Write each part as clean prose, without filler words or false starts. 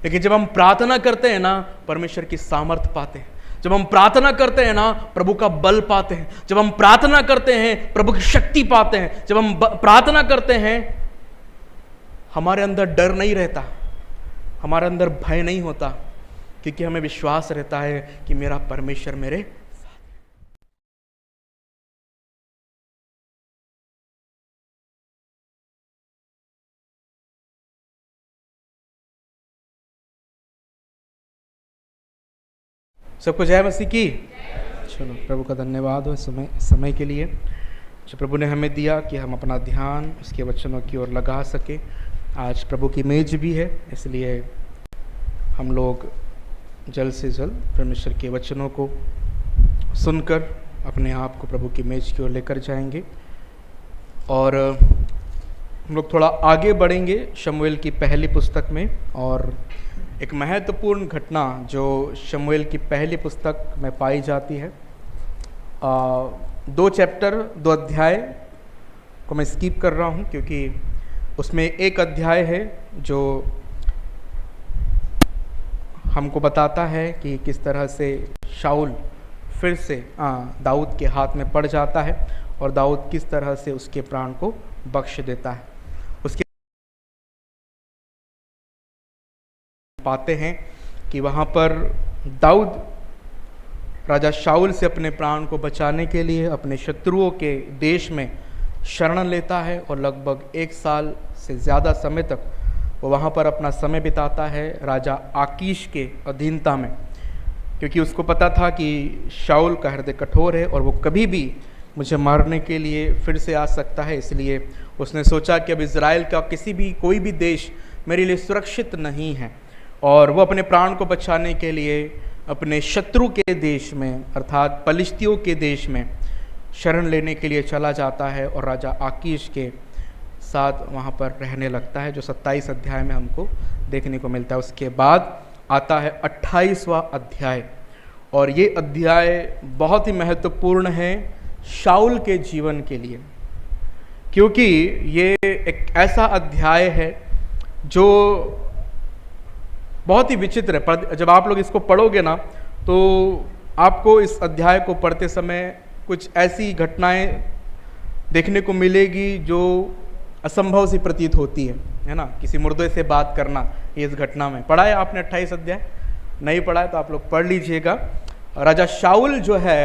लेकिन जब हम प्रार्थना करते हैं ना, परमेश्वर की सामर्थ पाते हैं। जब हम प्रार्थना करते हैं ना, प्रभु का बल पाते हैं। जब हम प्रार्थना करते हैं, प्रभु की शक्ति पाते हैं। जब हम प्रार्थना करते हैं, हमारे अंदर डर नहीं रहता, हमारे अंदर भय नहीं होता, क्योंकि हमें विश्वास रहता है कि मेरा परमेश्वर मेरे साथ। सबको जय मसीह की। चलो, प्रभु का धन्यवाद हो समय के लिए जो प्रभु ने हमें दिया कि हम अपना ध्यान उसके वचनों की ओर लगा सके। आज प्रभु की मेज भी है, इसलिए हम लोग जल्द से जल्द परमेश्वर के वचनों को सुनकर अपने आप को प्रभु की मेज की ओर लेकर जाएंगे। और हम लोग थोड़ा आगे बढ़ेंगे शमूएल की पहली पुस्तक में, और एक महत्वपूर्ण घटना जो शमूएल की पहली पुस्तक में पाई जाती है। 2 चैप्टर 2 अध्याय को मैं स्किप कर रहा हूँ, क्योंकि उसमें एक अध्याय है जो हमको बताता है कि किस तरह से शाऊल फिर से दाऊद के हाथ में पड़ जाता है और दाऊद किस तरह से उसके प्राण को बख्श देता है। उसके पाते हैं कि वहाँ पर दाऊद राजा शाऊल से अपने प्राण को बचाने के लिए अपने शत्रुओं के देश में शरण लेता है, और लगभग 1 साल से ज़्यादा समय तक वो वहाँ पर अपना समय बिताता है राजा आकीश के अधीनता में, क्योंकि उसको पता था कि शाऊल का हृदय कठोर है और वो कभी भी मुझे मारने के लिए फिर से आ सकता है। इसलिए उसने सोचा कि अब इज़राइल का कोई भी देश मेरे लिए सुरक्षित नहीं है, और वो अपने प्राण को बचाने के लिए अपने शत्रु के देश में अर्थात पलिश्तियों के देश में शरण लेने के लिए चला जाता है और राजा आकीश के साथ वहाँ पर रहने लगता है, जो 27 अध्याय में हमको देखने को मिलता है। उसके बाद आता है 28वां अध्याय, और ये अध्याय बहुत ही महत्वपूर्ण है शाऊल के जीवन के लिए, क्योंकि ये एक ऐसा अध्याय है जो बहुत ही विचित्र है। पर जब आप लोग इसको पढ़ोगे ना, तो आपको इस अध्याय को पढ़ते समय कुछ ऐसी घटनाएं देखने को मिलेगी जो असंभव सी प्रतीत होती है ना। किसी मुर्दे से बात करना, ये इस घटना में पढ़ा है आपने 28 अध्याय? नहीं पढ़ा है तो आप लोग पढ़ लीजिएगा। राजा शाऊल जो है,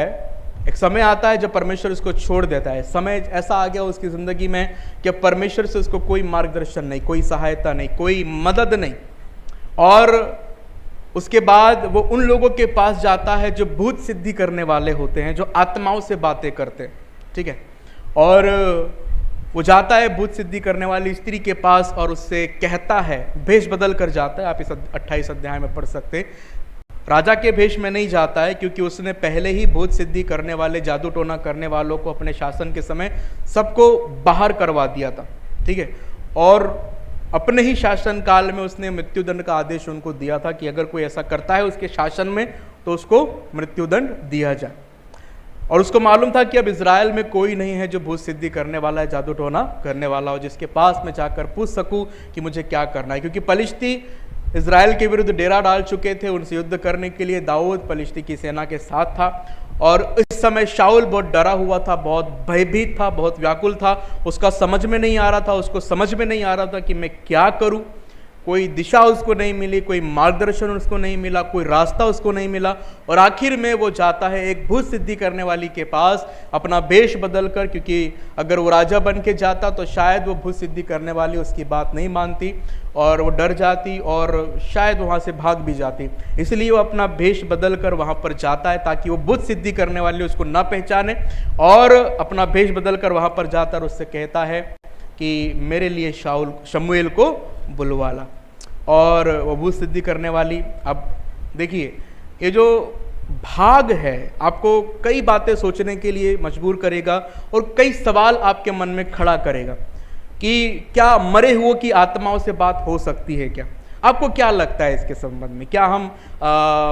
एक समय आता है जब परमेश्वर उसको छोड़ देता है। समय ऐसा आ गया उसकी ज़िंदगी में कि परमेश्वर से उसको कोई मार्गदर्शन नहीं, कोई सहायता नहीं, कोई मदद नहीं, और उसके बाद वो उन लोगों के पास जाता है जो भूत सिद्धि करने वाले होते हैं, जो आत्माओं से बातें करते हैं, ठीक है। और वो जाता है भूत सिद्धि करने वाली स्त्री के पास और उससे कहता है, भेष बदल कर जाता है। आप इस 28 अध्याय में पढ़ सकते हैं। राजा के भेष में नहीं जाता है, क्योंकि उसने पहले ही भूत सिद्धि करने वाले, जादू टोना करने वालों को अपने शासन के समय सबको बाहर करवा दिया था, ठीक है। और अपने ही शासन काल में उसने मृत्युदंड का आदेश उनको दिया था कि अगर कोई ऐसा करता है उसके शासन में तो उसको मृत्युदंड दिया जाए। और उसको मालूम था कि अब इज़राइल में कोई नहीं है जो भूत सिद्धि करने वाला है, जादू टोना करने वाला हो, जिसके पास मैं जाकर पूछ सकूं कि मुझे क्या करना है, क्योंकि पलिश्ती इज़राइल के विरुद्ध डेरा डाल चुके थे। उनसे युद्ध करने के लिए दाऊद पलिश्ती की सेना के साथ था, और इस समय शाऊल बहुत डरा हुआ था, बहुत भयभीत था, बहुत व्याकुल था। उसका समझ में नहीं आ रहा था, उसको समझ में नहीं आ रहा था कि मैं क्या करूं। कोई दिशा उसको नहीं मिली, कोई मार्गदर्शन उसको नहीं मिला, कोई रास्ता उसको नहीं मिला। और आखिर में वो जाता है एक भूत सिद्धि करने वाली के पास अपना वेश बदल कर, क्योंकि अगर वो राजा बन के जाता तो शायद वो भूत सिद्धि करने वाली उसकी बात नहीं मानती और वो डर जाती और शायद वहाँ से भाग भी जाती। इसलिए वो अपना वेश बदल कर वहाँ पर जाता है ताकि वो भूत सिद्धि करने वाली उसको ना पहचाने, और अपना वेश बदल कर वहाँ पर जाता और उससे कहता है कि मेरे लिए शमूएल को बुलवा ला। और वो भूत सिद्धि करने वाली, अब देखिए ये जो भाग है आपको कई बातें सोचने के लिए मजबूर करेगा और कई सवाल आपके मन में खड़ा करेगा कि क्या मरे हुओं की आत्माओं से बात हो सकती है क्या? आपको क्या लगता है इसके संबंध में? क्या हम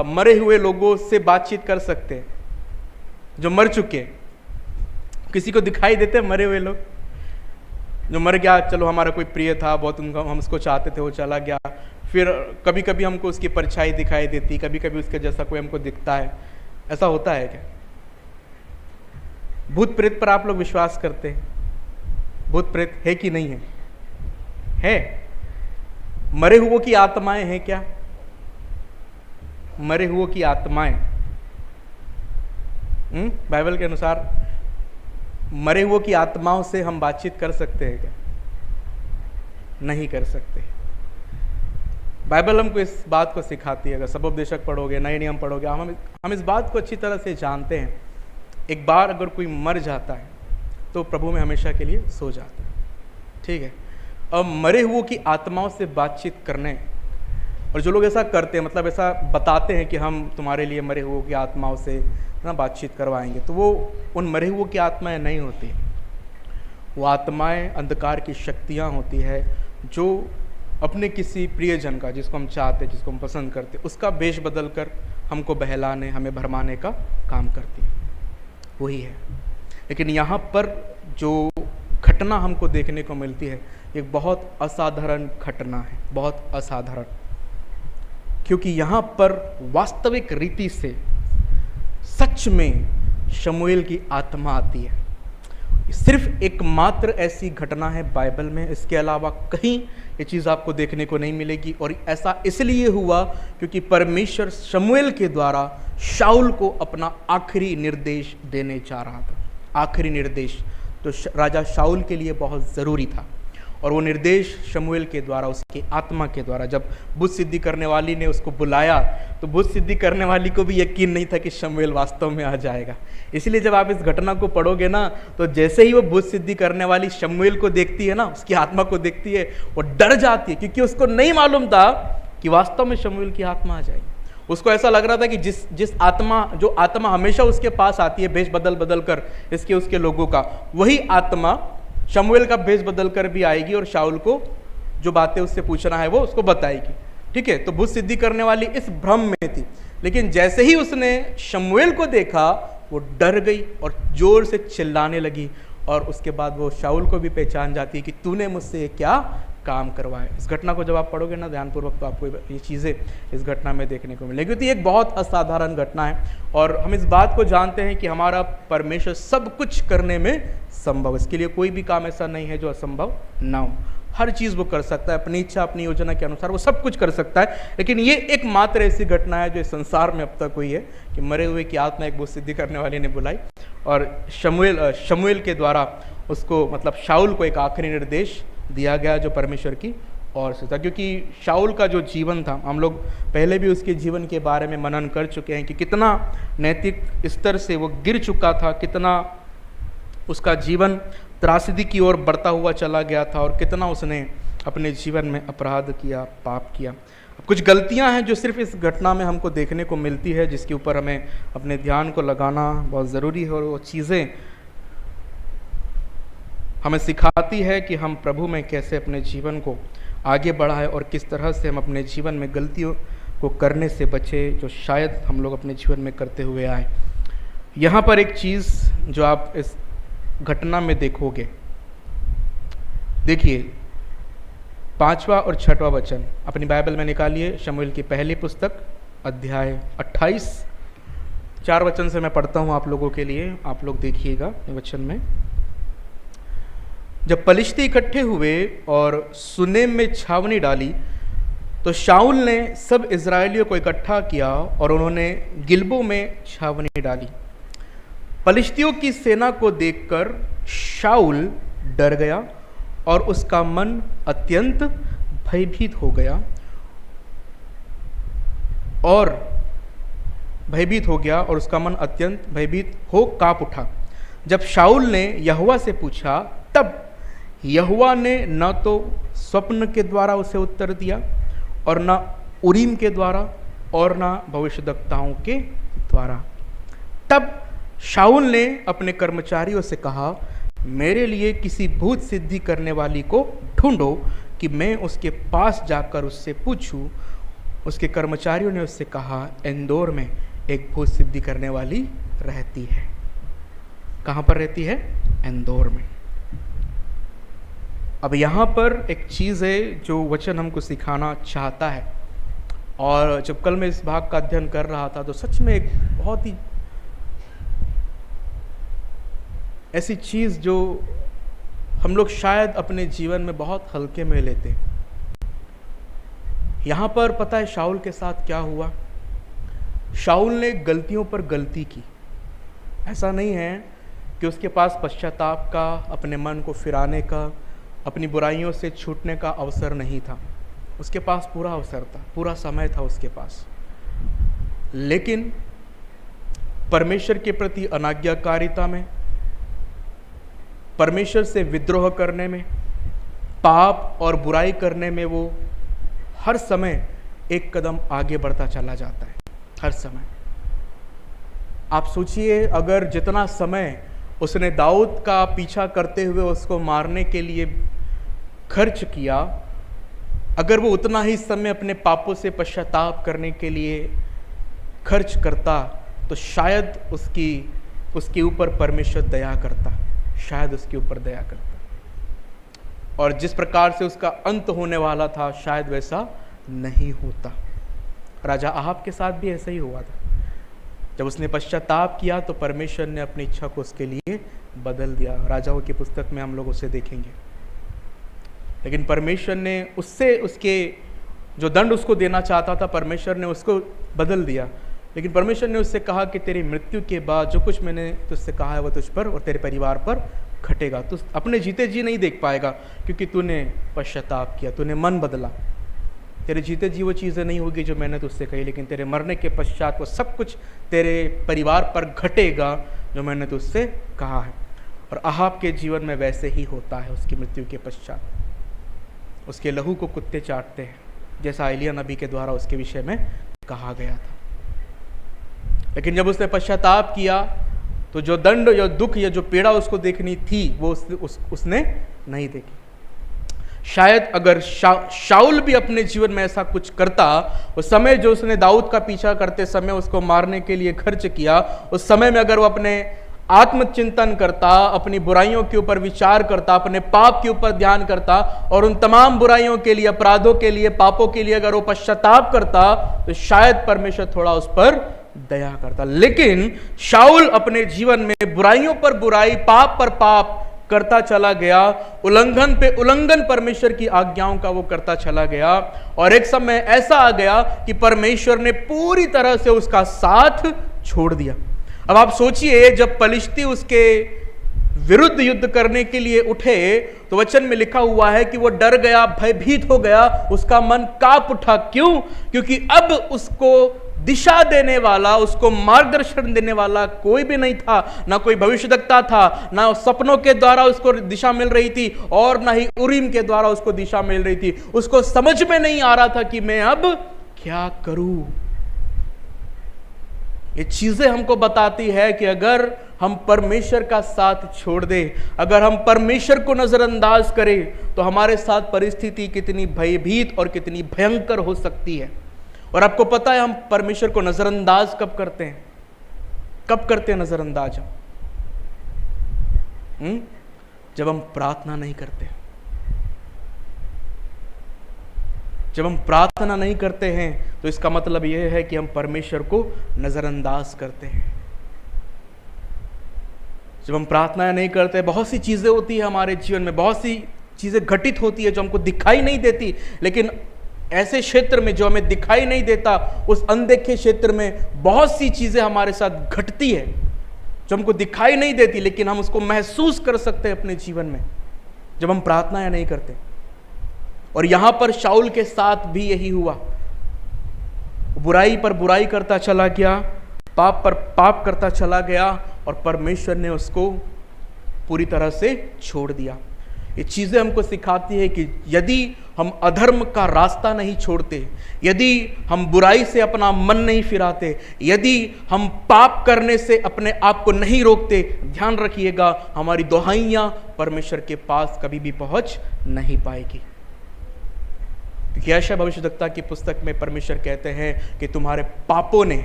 मरे हुए लोगों से बातचीत कर सकते हैं जो मर चुके? किसी को दिखाई देते हैं मरे हुए लोग जो मर गया? चलो हमारा कोई प्रिय था, बहुत उनका हम उसको चाहते थे, वो चला गया, फिर कभी कभी हमको उसकी परछाई दिखाई देती, कभी कभी उसके जैसा कोई हमको दिखता है। ऐसा होता है क्या? भूत प्रेत पर आप लोग विश्वास करते हैं? भूत प्रेत है कि नहीं है? है। मरे हुओं की आत्माएं हैं क्या? मरे हुओं की आत्माएं बाइबल के अनुसार मरे हुओं की आत्माओं से हम बातचीत कर सकते हैं क्या? नहीं कर सकते। बाइबल हमको इस बात को सिखाती है। अगर सबोपदेशक पढ़ोगे, नए नियम पढ़ोगे, हम इस बात को अच्छी तरह से जानते हैं। एक बार अगर कोई मर जाता है तो प्रभु में हमेशा के लिए सो जाता है, ठीक है। अब मरे हुओं की आत्माओं से बातचीत करने, और जो लोग ऐसा करते हैं, मतलब ऐसा बताते हैं कि हम तुम्हारे लिए मरे हुओं की आत्माओं से ना बातचीत करवाएंगे, तो वो उन मरे हुओं की आत्माएं नहीं होती। वो आत्माएं अंधकार की शक्तियां होती है जो अपने किसी प्रियजन का, जिसको हम चाहते, जिसको हम पसंद करते, उसका वेश बदल कर हमको बहलाने, हमें भरमाने का काम करती है। वही है। लेकिन यहाँ पर जो घटना हमको देखने को मिलती है, एक बहुत असाधारण घटना है, बहुत असाधारण, क्योंकि यहाँ पर वास्तविक रीति से सच में शमूएल की आत्मा आती है। सिर्फ एकमात्र ऐसी घटना है बाइबल में, इसके अलावा कहीं ये चीज़ आपको देखने को नहीं मिलेगी। और ऐसा इसलिए हुआ क्योंकि परमेश्वर शमूएल के द्वारा शाऊल को अपना आखिरी निर्देश देने जा रहा था। आखिरी निर्देश तो राजा शाऊल के लिए बहुत ज़रूरी था, और वो निर्देश शमूएल के द्वारा, उसकी आत्मा के द्वारा। जब बुद्ध सिद्धि करने वाली ने उसको बुलाया तो बुद्ध सिद्धि करने वाली को भी यकीन नहीं था कि शमूएल वास्तव में आ जाएगा। इसलिए जब आप इस घटना को पढ़ोगे ना, तो जैसे ही वो बुद्ध सिद्धि करने वाली शमूएल को देखती है ना, उसकी आत्मा को देखती है, वो डर जाती है, क्योंकि उसको नहीं मालूम था कि वास्तव में शमूएल की आत्मा आ जाएगी। उसको ऐसा लग रहा था कि जो आत्मा हमेशा उसके पास आती है भेष बदल बदल कर इसके उसके लोगों का, वही आत्मा शमूएल का भेष बदल कर भी आएगी और शाऊल को जो बातें उससे पूछना है वो उसको बताएगी, ठीक है। तो बुद्ध सिद्धि करने वाली इस भ्रम में थी, लेकिन जैसे ही उसने शमूएल को देखा वो डर गई और जोर से चिल्लाने लगी, और उसके बाद वो शाऊल को भी पहचान जाती है कि तूने मुझसे ये क्या काम करवाया। इस घटना को जब आप पढ़ोगे ना ध्यानपूर्वक, तो आपको ये चीज़ें इस घटना में देखने को मिलेगी। तो ये एक बहुत असाधारण घटना है, और हम इस बात को जानते हैं कि हमारा परमेश्वर सब कुछ करने में संभव, इसके लिए कोई भी काम ऐसा नहीं है जो असंभव ना हो। हर चीज़ वो कर सकता है, अपनी इच्छा अपनी योजना के अनुसार वो सब कुछ कर सकता है। लेकिन ये एकमात्र ऐसी घटना है जो इस संसार में अब तक हुई है कि मरे हुए की आत्मा एक बुद्ध सिद्धि करने वाली ने बुलाई, और शमूएल के द्वारा उसको, मतलब शाऊल को एक आखिरी निर्देश दिया गया जो परमेश्वर की ओर से था। क्योंकि शाऊल का जो जीवन था, हम लोग पहले भी उसके जीवन के बारे में मनन कर चुके हैं कि कितना नैतिक स्तर से वो गिर चुका था, कितना उसका जीवन त्रासदी की ओर बढ़ता हुआ चला गया था, और कितना उसने अपने जीवन में अपराध किया, पाप किया। कुछ गलतियां हैं जो सिर्फ इस घटना में हमको देखने को मिलती है, जिसके ऊपर हमें अपने ध्यान को लगाना बहुत ज़रूरी है, और वो चीज़ें हमें सिखाती है कि हम प्रभु में कैसे अपने जीवन को आगे बढ़ाएं, और किस तरह से हम अपने जीवन में गलतियों को करने से बचे जो शायद हम लोग अपने जीवन में करते हुए आए। यहाँ पर एक चीज़ जो आप इस घटना में देखोगे, देखिए 5वां और 6वां वचन अपनी बाइबल में निकालिए। शमूएल की पहली पुस्तक अध्याय 28, 4 वचन से मैं पढ़ता हूँ आप लोगों के लिए, आप लोग देखिएगा वचन में। जब पलिश्ती इकट्ठे हुए और सुनेम में छावनी डाली, तो शाऊल ने सब इजरायलियों को इकट्ठा किया और उन्होंने गिलबो में छावनी डाली। पलिश्तियों की सेना को देखकर शाऊल डर गया और उसका मन अत्यंत भयभीत हो गया और उसका मन अत्यंत भयभीत हो काँप उठा। जब शाऊल ने यहोवा से पूछा, तब यहोवा ने न तो स्वप्न के द्वारा उसे उत्तर दिया, और न उरीम के द्वारा, और न भविष्यद्वक्ताओं के द्वारा। तब शाऊल ने अपने कर्मचारियों से कहा, मेरे लिए किसी भूत सिद्धि करने वाली को ढूंढो कि मैं उसके पास जाकर उससे पूछूं। उसके कर्मचारियों ने उससे कहा, इंदौर में एक भूत सिद्धि करने वाली रहती है। कहाँ पर रहती है? इंदौर में। अब यहाँ पर एक चीज़ है जो वचन हमको सिखाना चाहता है, और जब कल मैं इस भाग का अध्ययन कर रहा था तो सच में एक बहुत ही ऐसी चीज़ जो हम लोग शायद अपने जीवन में बहुत हल्के में लेते हैं। यहाँ पर पता है शाऊल के साथ क्या हुआ? शाऊल ने गलतियों पर गलती की। ऐसा नहीं है कि उसके पास पश्चाताप का, अपने मन को फिराने का, अपनी बुराइयों से छूटने का अवसर नहीं था। उसके पास पूरा अवसर था, पूरा समय था उसके पास, लेकिन परमेश्वर के प्रति अनाज्ञाकारिता में, परमेश्वर से विद्रोह करने में, पाप और बुराई करने में वो हर समय एक कदम आगे बढ़ता चला जाता है, हर समय। आप सोचिए, अगर जितना समय उसने दाऊद का पीछा करते हुए उसको मारने के लिए खर्च किया, अगर वो उतना ही समय अपने पापों से पश्चाताप करने के लिए खर्च करता तो शायद उसके ऊपर परमेश्वर दया करता, शायद उसके ऊपर दया करता। और जिस प्रकार से उसका अंत होने वाला था शायद वैसा नहीं होता। राजा अहाब के साथ भी ऐसा ही हुआ था। जब उसने पश्चाताप किया तो परमेश्वर ने अपनी इच्छा को उसके लिए बदल दिया। राजाओं की पुस्तक में हम लोग उसे देखेंगे। लेकिन परमेश्वर ने उसके जो दंड उसको देना चाहता था, परमेश्वर ने उसको बदल दिया। लेकिन परमेश्वर ने उससे कहा कि तेरी मृत्यु के बाद जो कुछ मैंने तुझसे कहा है वो तुझ पर और तेरे परिवार पर घटेगा। तू अपने जीते जी नहीं देख पाएगा, क्योंकि तूने पश्चाताप किया, तूने मन बदला। तेरे जीते जी वो चीज़ें नहीं होगी जो मैंने तुझसे कही, लेकिन तेरे मरने के पश्चात वो सब कुछ तेरे परिवार पर घटेगा जो मैंने तुझसे कहा है। और अहाब के जीवन में वैसे ही होता है। उसकी मृत्यु के पश्चात उसके लहू को कुत्ते चाटते हैं, जैसा एलिय्याह नबी के द्वारा उसके विषय में कहा गया था। लेकिन जब उसने पश्चाताप किया तो जो दंड या दुख या जो पीड़ा उसको देखनी थी वो उसने नहीं देखी। शायद अगर शाऊल भी अपने जीवन में ऐसा कुछ करता, उस समय जो उसने दाऊद का पीछा करते समय उसको मारने के लिए खर्च किया, उस समय में अगर वो अपने आत्मचिंतन करता, अपनी बुराइयों के ऊपर विचार करता, अपने पाप के ऊपर ध्यान करता और उन तमाम बुराइयों के लिए, अपराधों के लिए, पापों के लिए अगर वो पश्चाताप करता तो शायद परमेश्वर थोड़ा उस पर दया करता। लेकिन शाऊल अपने जीवन में बुराइयों पर बुराई, पाप पर पाप करता चला गया, उल्लंघन पे उल्लंघन परमेश्वर की आज्ञाओं का वो करता चला गया। और एक समय ऐसा आ गया कि परमेश्वर ने पूरी तरह से उसका साथ छोड़ दिया। अब आप सोचिए, जब पलिश्ती उसके विरुद्ध युद्ध करने के लिए उठे तो वचन में लिखा हुआ है कि वो डर गया, भयभीत हो गया, उसका मन कांप उठा। क्यों? क्योंकि अब उसको दिशा देने वाला, उसको मार्गदर्शन देने वाला कोई भी नहीं था। ना कोई भविष्यद्वक्ता था, ना सपनों के द्वारा उसको दिशा मिल रही थी और ना ही उरीम के द्वारा उसको दिशा मिल रही थी। उसको समझ में नहीं आ रहा था कि मैं अब क्या करूं। ये चीजें हमको बताती है कि अगर हम परमेश्वर का साथ छोड़ दें, अगर हम परमेश्वर को नजरअंदाज करें तो हमारे साथ परिस्थिति कितनी भयभीत और कितनी भयंकर हो सकती है। और आपको पता है हम परमेश्वर को नजरअंदाज कब करते हैं? कब करते हैं नजरअंदाज हम? जब हम प्रार्थना नहीं करते। जब हम प्रार्थना नहीं करते हैं तो इसका मतलब यह है कि हम परमेश्वर को नजरअंदाज करते हैं। जब हम प्रार्थना नहीं करते, बहुत सी चीजें होती है हमारे जीवन में, बहुत सी चीजें घटित होती है जो हमको दिखाई नहीं देती, लेकिन ऐसे क्षेत्र में जो हमें दिखाई नहीं देता, उस अनदेखे क्षेत्र में बहुत सी चीजें हमारे साथ घटती है जो हमको दिखाई नहीं देती, लेकिन हम उसको महसूस कर सकते हैं अपने जीवन में जब हम प्रार्थना नहीं करते। और यहां पर शाऊल के साथ भी यही हुआ। बुराई पर बुराई करता चला गया, पाप पर पाप करता चला गया और परमेश्वर ने उसको पूरी तरह से छोड़ दिया। ये चीजें हमको सिखाती है कि यदि हम अधर्म का रास्ता नहीं छोड़ते, यदि हम बुराई से अपना मन नहीं फिराते, यदि हम पाप करने से अपने आप को नहीं रोकते, ध्यान रखिएगा हमारी दुहाइयां परमेश्वर के पास कभी भी पहुंच नहीं पाएगी। क्योंकि यशायाह भविष्यद्वक्ता की पुस्तक में परमेश्वर कहते हैं कि तुम्हारे पापों ने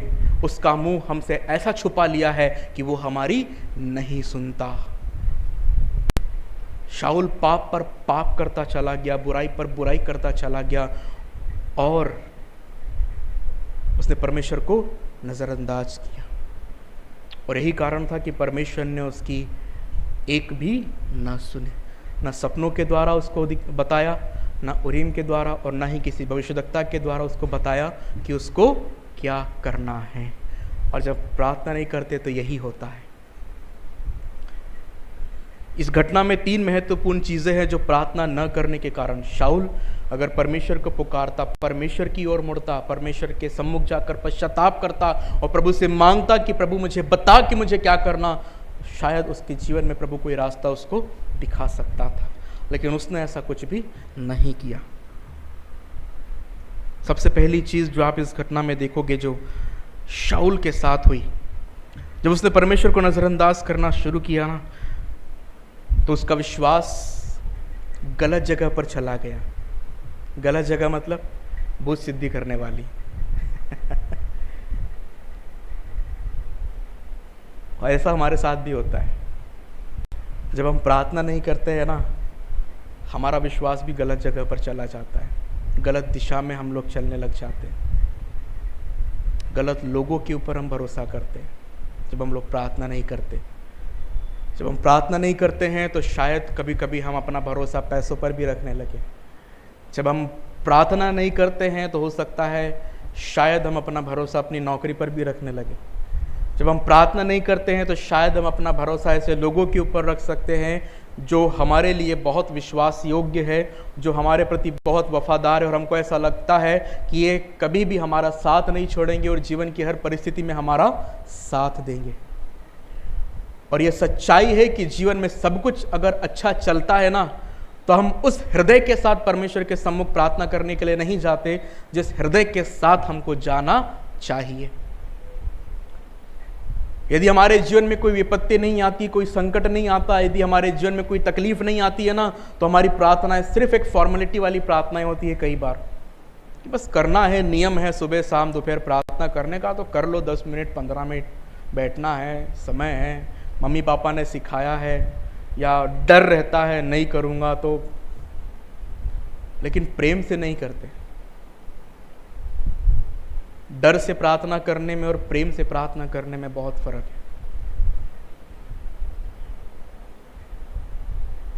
उसका मुंह हमसे ऐसा छुपा लिया है कि वो हमारी नहीं सुनता। शाऊल पाप पर पाप करता चला गया, बुराई पर बुराई करता चला गया और उसने परमेश्वर को नज़रअंदाज किया। और यही कारण था कि परमेश्वर ने उसकी एक भी ना सुने, ना सपनों के द्वारा उसको बताया, ना उरीम के द्वारा, और ना ही किसी भविष्यद्वक्ता के द्वारा उसको बताया कि उसको क्या करना है। और जब प्रार्थना नहीं करते तो यही होता है। इस घटना में 3 महत्वपूर्ण चीज़ें हैं जो प्रार्थना न करने के कारण। शाऊल अगर परमेश्वर को पुकारता, परमेश्वर की ओर मुड़ता, परमेश्वर के सम्मुख जाकर पश्चाताप करता और प्रभु से मांगता कि प्रभु मुझे बता कि मुझे क्या करना, शायद उसके जीवन में प्रभु कोई रास्ता उसको दिखा सकता था, लेकिन उसने ऐसा कुछ भी नहीं किया। सबसे पहली चीज़ जो आप इस घटना में देखोगे जो शाऊल के साथ हुई, जब उसने परमेश्वर को नज़रअंदाज करना शुरू किया ना, तो उसका विश्वास गलत जगह पर चला गया। गलत जगह मतलब बुद्ध सिद्धि करने वाली। और ऐसा हमारे साथ भी होता है। जब हम प्रार्थना नहीं करते हैं ना, हमारा विश्वास भी गलत जगह पर चला जाता है, गलत दिशा में हम लोग चलने लग जाते हैं, गलत लोगों के ऊपर हम भरोसा करते हैं जब हम लोग प्रार्थना नहीं करते। जब हम प्रार्थना नहीं करते हैं तो शायद कभी कभी हम अपना भरोसा पैसों पर भी रखने लगे। जब हम प्रार्थना नहीं करते हैं तो हो सकता है शायद हम अपना भरोसा अपनी नौकरी पर भी रखने लगे। जब हम प्रार्थना नहीं करते हैं तो शायद हम अपना भरोसा ऐसे लोगों के ऊपर रख सकते हैं जो हमारे लिए बहुत विश्वास योग्य है, जो हमारे प्रति बहुत वफादार है, और हमको ऐसा लगता है कि ये कभी भी हमारा साथ नहीं छोड़ेंगे और जीवन की हर परिस्थिति में हमारा साथ देंगे। और ये सच्चाई है कि जीवन में सब कुछ अगर अच्छा चलता है ना, तो हम उस हृदय के साथ परमेश्वर के सम्मुख प्रार्थना करने के लिए नहीं जाते जिस हृदय के साथ हमको जाना चाहिए। यदि हमारे जीवन में कोई विपत्ति नहीं आती, कोई संकट नहीं आता, यदि हमारे जीवन में कोई तकलीफ नहीं आती है ना, तो हमारी प्रार्थनाएं सिर्फ एक फॉर्मेलिटी वाली प्रार्थनाएं होती है। कई बार कि बस करना है, नियम है सुबह शाम दोपहर प्रार्थना करने का, तो कर लो, 10 मिनट 15 मिनट बैठना है, समय है, मम्मी पापा ने सिखाया है, या डर रहता है नहीं करूँगा तो, लेकिन प्रेम से नहीं करते। डर से प्रार्थना करने में और प्रेम से प्रार्थना करने में बहुत फर्क है।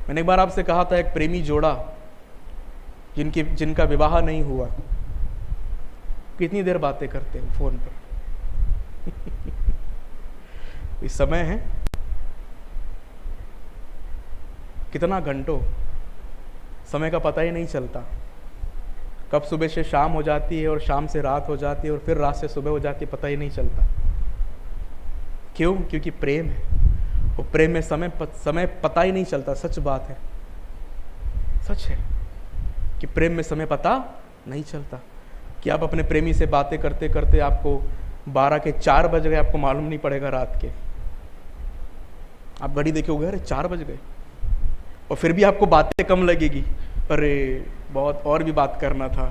मैंने एक बार आपसे कहा था, एक प्रेमी जोड़ा जिनका विवाह नहीं हुआ, कितनी देर बातें करते हैं फोन पर। इस समय है कितना घंटों, समय का पता ही नहीं चलता, कब सुबह से शाम हो जाती है और शाम से रात हो जाती है और फिर रात से सुबह हो जाती है, पता ही नहीं चलता। क्यों? क्योंकि प्रेम है। और प्रेम में समय पता ही नहीं चलता। सच बात है, सच है कि प्रेम में समय पता नहीं चलता। कि आप अपने प्रेमी से बातें करते करते आपको 12 के 4 बज गए, आपको मालूम नहीं पड़ेगा रात के। आप घड़ी देखोगे, अरे 4 बज गए, और फिर भी आपको बातें कम लगेगी, अरे बहुत और भी बात करना था,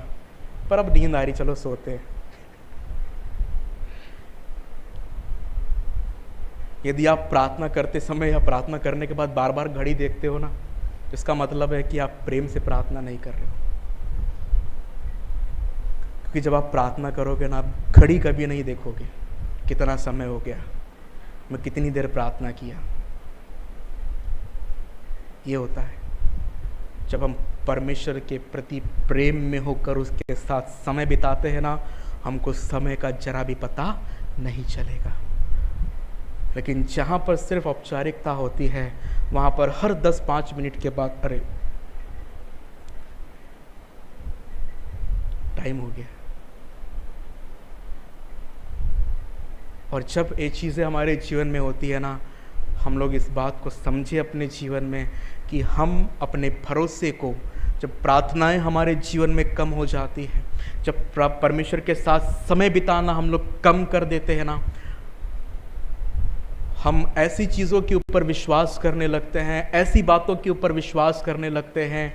पर अब नींद आ रही, चलो सोते हैं। यदि आप प्रार्थना करते समय या प्रार्थना करने के बाद बार बार घड़ी देखते हो ना, इसका मतलब है कि आप प्रेम से प्रार्थना नहीं कर रहे हो। क्योंकि जब आप प्रार्थना करोगे ना, आप घड़ी कभी नहीं देखोगे कितना समय हो गया, मैं कितनी देर प्रार्थना किया। ये होता है जब हम परमेश्वर के प्रति प्रेम में होकर उसके साथ समय बिताते हैं ना, हमको समय का जरा भी पता नहीं चलेगा। लेकिन जहाँ पर सिर्फ औपचारिकता होती है, वहाँ पर हर 10-5 मिनट के बाद अरे टाइम हो गया। और जब ये चीज़ें हमारे जीवन में होती है ना, हम लोग इस बात को समझे अपने जीवन में कि हम अपने भरोसे को, जब प्रार्थनाएं हमारे जीवन में कम हो जाती है, जब परमेश्वर के साथ समय बिताना हम लोग कम कर देते हैं ना, हम ऐसी चीज़ों के ऊपर विश्वास करने लगते हैं, ऐसी बातों के ऊपर विश्वास करने लगते हैं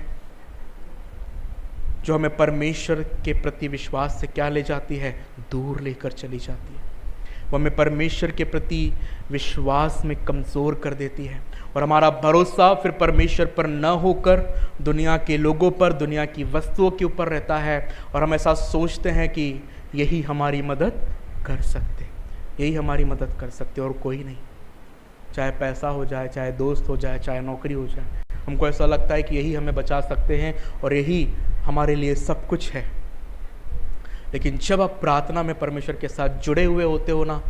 जो हमें परमेश्वर के प्रति विश्वास से क्या ले जाती है, दूर लेकर चली जाती है। वो हमें परमेश्वर के प्रति विश्वास में कमज़ोर कर देती है। और हमारा भरोसा फिर परमेश्वर पर न होकर दुनिया के लोगों पर, दुनिया की वस्तुओं के ऊपर रहता है, और हम ऐसा सोचते हैं कि यही हमारी मदद कर सकते, यही हमारी मदद कर सकते और कोई नहीं। चाहे पैसा हो जाए, चाहे दोस्त हो जाए, चाहे नौकरी हो जाए, हमको ऐसा लगता है कि यही हमें बचा सकते हैं और यही हमारे लिए सब कुछ है। लेकिन जब आप प्रार्थना में परमेश्वर के साथ जुड़े हुए होते हो ना,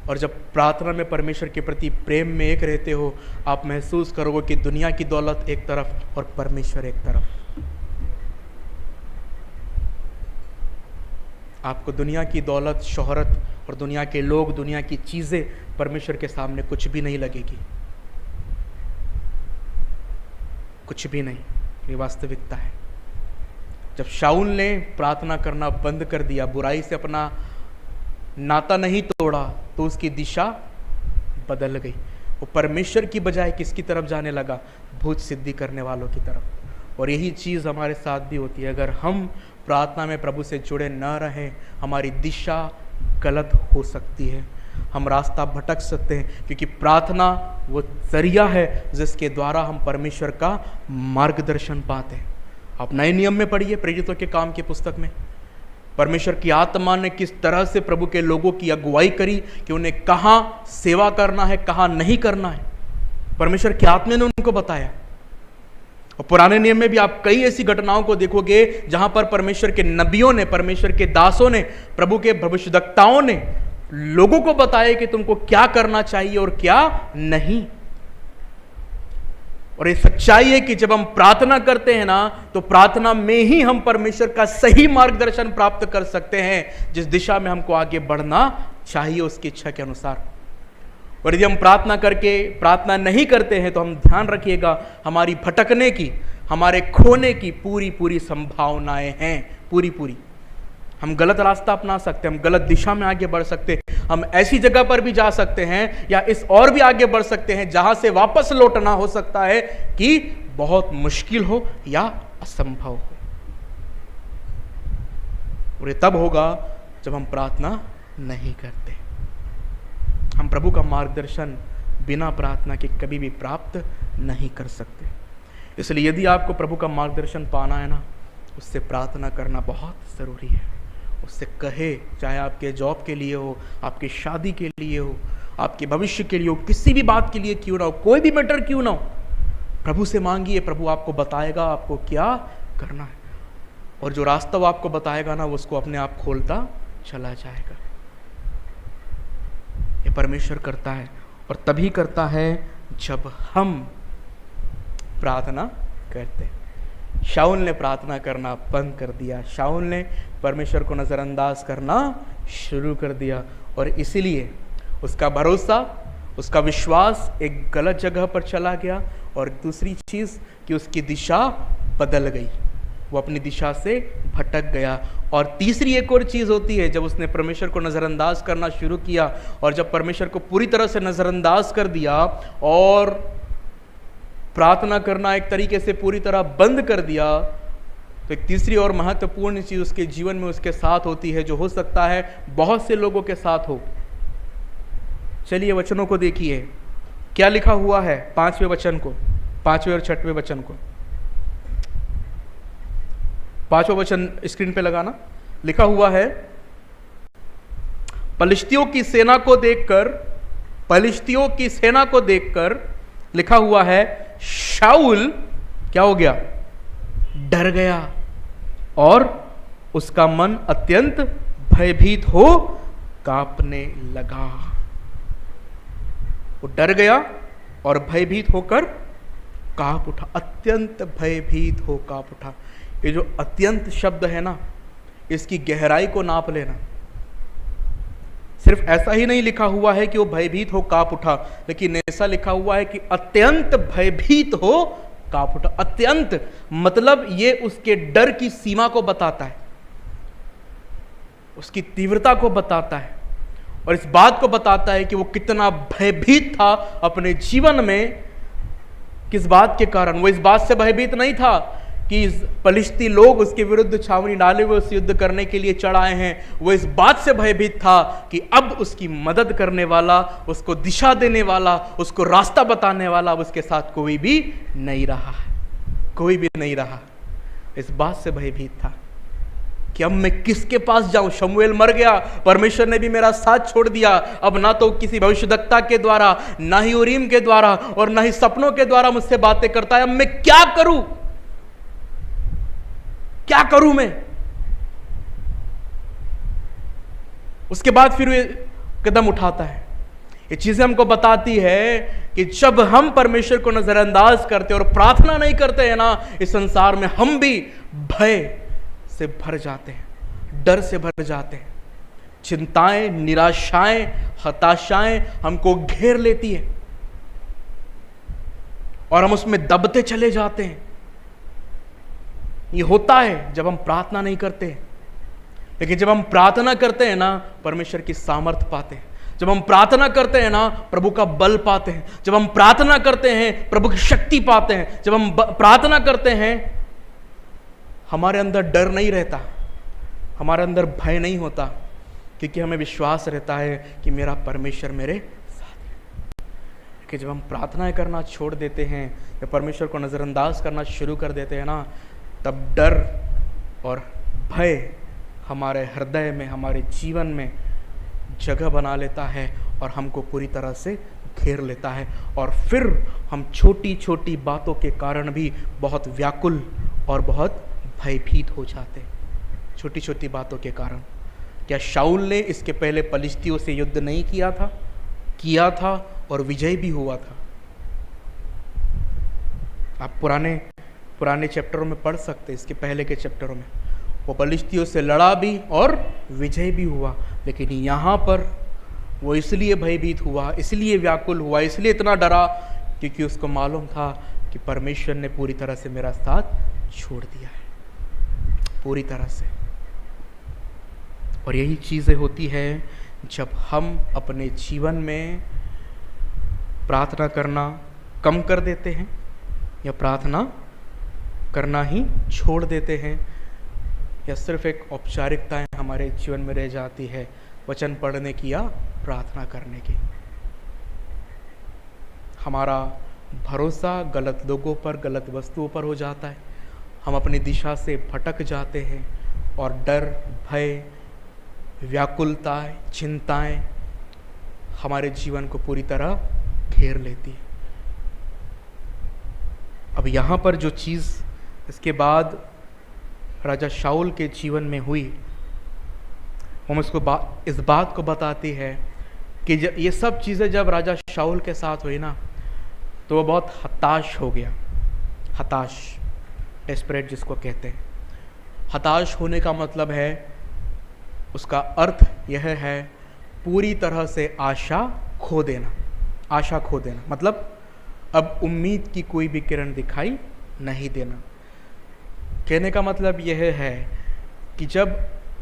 और जब प्रार्थना में परमेश्वर के प्रति प्रेम में एक रहते हो, आप महसूस करोगे कि दुनिया की दौलत एक तरफ और परमेश्वर एक तरफ। आपको दुनिया की दौलत, शोहरत और दुनिया के लोग, दुनिया की चीजें परमेश्वर के सामने कुछ भी नहीं लगेगी, कुछ भी नहीं। ये वास्तविकता है। जब शाऊल ने प्रार्थना करना बंद कर दिया, बुराई से अपना नाता नहीं तोड़ा, तो उसकी दिशा बदल गई। वो परमेश्वर की बजाय किसकी तरफ जाने लगा? भूत सिद्धि करने वालों की तरफ। और यही चीज़ हमारे साथ भी होती है। अगर हम प्रार्थना में प्रभु से जुड़े न रहें, हमारी दिशा गलत हो सकती है, हम रास्ता भटक सकते हैं, क्योंकि प्रार्थना वो जरिया है जिसके द्वारा हम परमेश्वर का मार्गदर्शन पाते हैं। आप नए नियम में पढ़िए, प्रेरितों के काम की पुस्तक में परमेश्वर की आत्मा ने किस तरह से प्रभु के लोगों की अगुवाई करी कि उन्हें कहाँ सेवा करना है, कहाँ नहीं करना है। परमेश्वर की आत्मा ने उनको बताया। और पुराने नियम में भी आप कई ऐसी घटनाओं को देखोगे जहां पर परमेश्वर के नबियों ने, परमेश्वर के दासों ने, प्रभु के भविष्यद्वक्ताओं ने लोगों को बताया कि तुमको क्या करना चाहिए और क्या नहीं। और ये सच्चाई है कि जब हम प्रार्थना करते हैं ना, तो प्रार्थना में ही हम परमेश्वर का सही मार्गदर्शन प्राप्त कर सकते हैं, जिस दिशा में हमको आगे बढ़ना चाहिए उसकी इच्छा के अनुसार। और यदि हम प्रार्थना नहीं करते हैं, तो हम ध्यान रखिएगा, हमारी भटकने की, हमारे खोने की पूरी संभावनाएं हैं, पूरी। हम गलत रास्ता अपना सकते हैं, हम गलत दिशा में आगे बढ़ सकते हैं, हम ऐसी जगह पर भी जा सकते हैं या इस और भी आगे बढ़ सकते हैं जहां से वापस लौटना हो सकता है कि बहुत मुश्किल हो या असंभव हो। और ये तब होगा जब हम प्रार्थना नहीं करते। हम प्रभु का मार्गदर्शन बिना प्रार्थना के कभी भी प्राप्त नहीं कर सकते। इसलिए यदि आपको प्रभु का मार्गदर्शन पाना है ना, उससे प्रार्थना करना बहुत जरूरी है। उससे कहे, चाहे आपके जॉब के लिए हो, आपकी शादी के लिए हो, आपके भविष्य के लिए हो, किसी भी बात के लिए क्यों ना हो, कोई भी मैटर क्यों ना हो, प्रभु से मांगिए। प्रभु आपको बताएगा आपको क्या करना है, और जो रास्ता वो आपको बताएगा ना, वो उसको अपने आप खोलता चला जाएगा। ये परमेश्वर करता है, और तभी करता है जब हम प्रार्थना करते हैं। शाऊल ने प्रार्थना करना बंद कर दिया, शाऊल ने परमेश्वर को नज़रअंदाज करना शुरू कर दिया, और इसीलिए उसका भरोसा, उसका विश्वास एक गलत जगह पर चला गया। और दूसरी चीज़ कि उसकी दिशा बदल गई, वो अपनी दिशा से भटक गया। और तीसरी एक और चीज़ होती है, जब उसने परमेश्वर को नज़रअंदाज करना शुरू किया, और जब परमेश्वर को पूरी तरह से नज़रअंदाज कर दिया और प्रार्थना करना एक तरीके से पूरी तरह बंद कर दिया, तो एक तीसरी और महत्वपूर्ण चीज उसके जीवन में उसके साथ होती है, जो हो सकता है बहुत से लोगों के साथ हो। चलिए वचनों को देखिए, क्या लिखा हुआ है 5वें वचन को, 5वें और 6वें वचन को। 5वां वचन स्क्रीन पे लगाना। लिखा हुआ है, पलिश्तियों की सेना को देखकर लिखा हुआ है, शाऊल क्या हो गया? डर गया, और उसका मन अत्यंत भयभीत हो कांपने लगा। वो डर गया और भयभीत होकर कांप उठा, अत्यंत भयभीत हो कांप उठा। ये जो अत्यंत शब्द है ना, इसकी गहराई को नाप लेना। सिर्फ ऐसा ही नहीं लिखा हुआ है कि वो भयभीत हो कांप उठा, लेकिन ऐसा लिखा हुआ है कि अत्यंत भयभीत हो कांप उठा। अत्यंत मतलब ये उसके डर की सीमा को बताता है, उसकी तीव्रता को बताता है, और इस बात को बताता है कि वो कितना भयभीत था अपने जीवन में। किस बात के कारण? वो इस बात से भयभीत नहीं था कि पलिश्ती लोग उसके विरुद्ध छावनी डाले हुए उस युद्ध करने के लिए चढ़ आए हैं, वो इस बात से भयभीत था कि अब उसकी मदद करने वाला, उसको दिशा देने वाला, उसको रास्ता बताने वाला अब उसके साथ कोई भी नहीं रहा, कोई भी नहीं रहा। इस बात से भयभीत था कि अब मैं किसके पास जाऊं, शमूएल मर गया, परमेश्वर ने भी मेरा साथ छोड़ दिया, अब ना तो किसी भविष्यद्वक्ता के द्वारा, ना ही उरीम के द्वारा और ना ही सपनों के द्वारा मुझसे बातें करता है। अब मैं क्या करूं, क्या करूं मैं? उसके बाद फिर वे कदम उठाता है। ये चीजें हमको बताती है कि जब हम परमेश्वर को नजरअंदाज करते और प्रार्थना नहीं करते हैं ना, इस संसार में हम भी भय से भर जाते हैं, डर से भर जाते हैं। चिंताएं, निराशाएं, हताशाएं हमको घेर लेती है और हम उसमें दबते चले जाते हैं। ये होता है जब हम प्रार्थना नहीं करते, लेकिन जब हम प्रार्थना करते हैं ना, परमेश्वर की सामर्थ पाते हैं। जब हम प्रार्थना करते हैं ना, प्रभु का बल पाते हैं। जब हम प्रार्थना करते हैं, प्रभु की शक्ति पाते हैं। जब हम प्रार्थना करते हैं, हमारे अंदर डर नहीं रहता, हमारे अंदर भय नहीं होता, क्योंकि हमें विश्वास रहता है कि मेरा परमेश्वर मेरे साथ है। कि जब हम प्रार्थना करना छोड़ देते हैं या परमेश्वर को नज़रअंदाज करना शुरू कर देते हैं ना, तब डर और भय हमारे हृदय में, हमारे जीवन में जगह बना लेता है और हमको पूरी तरह से घेर लेता है। और फिर हम छोटी छोटी बातों के कारण भी बहुत व्याकुल और बहुत भयभीत हो जाते हैं। छोटी छोटी बातों के कारण। क्या शाऊल ने इसके पहले पलिश्तियों से युद्ध नहीं किया था? किया था और विजय भी हुआ था। आप पुराने चैप्टरों में पढ़ सकते, इसके पहले के चैप्टरों में वो पलिश्तियों से लड़ा भी और विजय भी हुआ। लेकिन यहाँ पर वो इसलिए भयभीत हुआ, इसलिए व्याकुल हुआ, इसलिए इतना डरा, क्योंकि उसको मालूम था कि परमेश्वर ने पूरी तरह से मेरा साथ छोड़ दिया है, पूरी तरह से। और यही चीज़ें होती है जब हम अपने जीवन में प्रार्थना करना कम कर देते हैं या प्रार्थना करना ही छोड़ देते हैं, या सिर्फ एक औपचारिकताएं हमारे जीवन में रह जाती है, वचन पढ़ने की या प्रार्थना करने की। हमारा भरोसा गलत लोगों पर, गलत वस्तुओं पर हो जाता है। हम अपनी दिशा से भटक जाते हैं और डर, भय, व्याकुलताएं, चिंताएं हमारे जीवन को पूरी तरह घेर लेती है। अब यहाँ पर जो चीज़ इसके बाद राजा शाऊल के जीवन में हुई, हम इसको इस बात को बताती है कि ये सब चीज़ें जब राजा शाऊल के साथ हुई ना, तो वो बहुत हताश हो गया। हताश, डेस्परेट जिसको कहते हैं। हताश होने का मतलब है, उसका अर्थ यह है पूरी तरह से आशा खो देना। आशा खो देना मतलब अब उम्मीद की कोई भी किरण दिखाई नहीं देना। कहने का मतलब यह है कि जब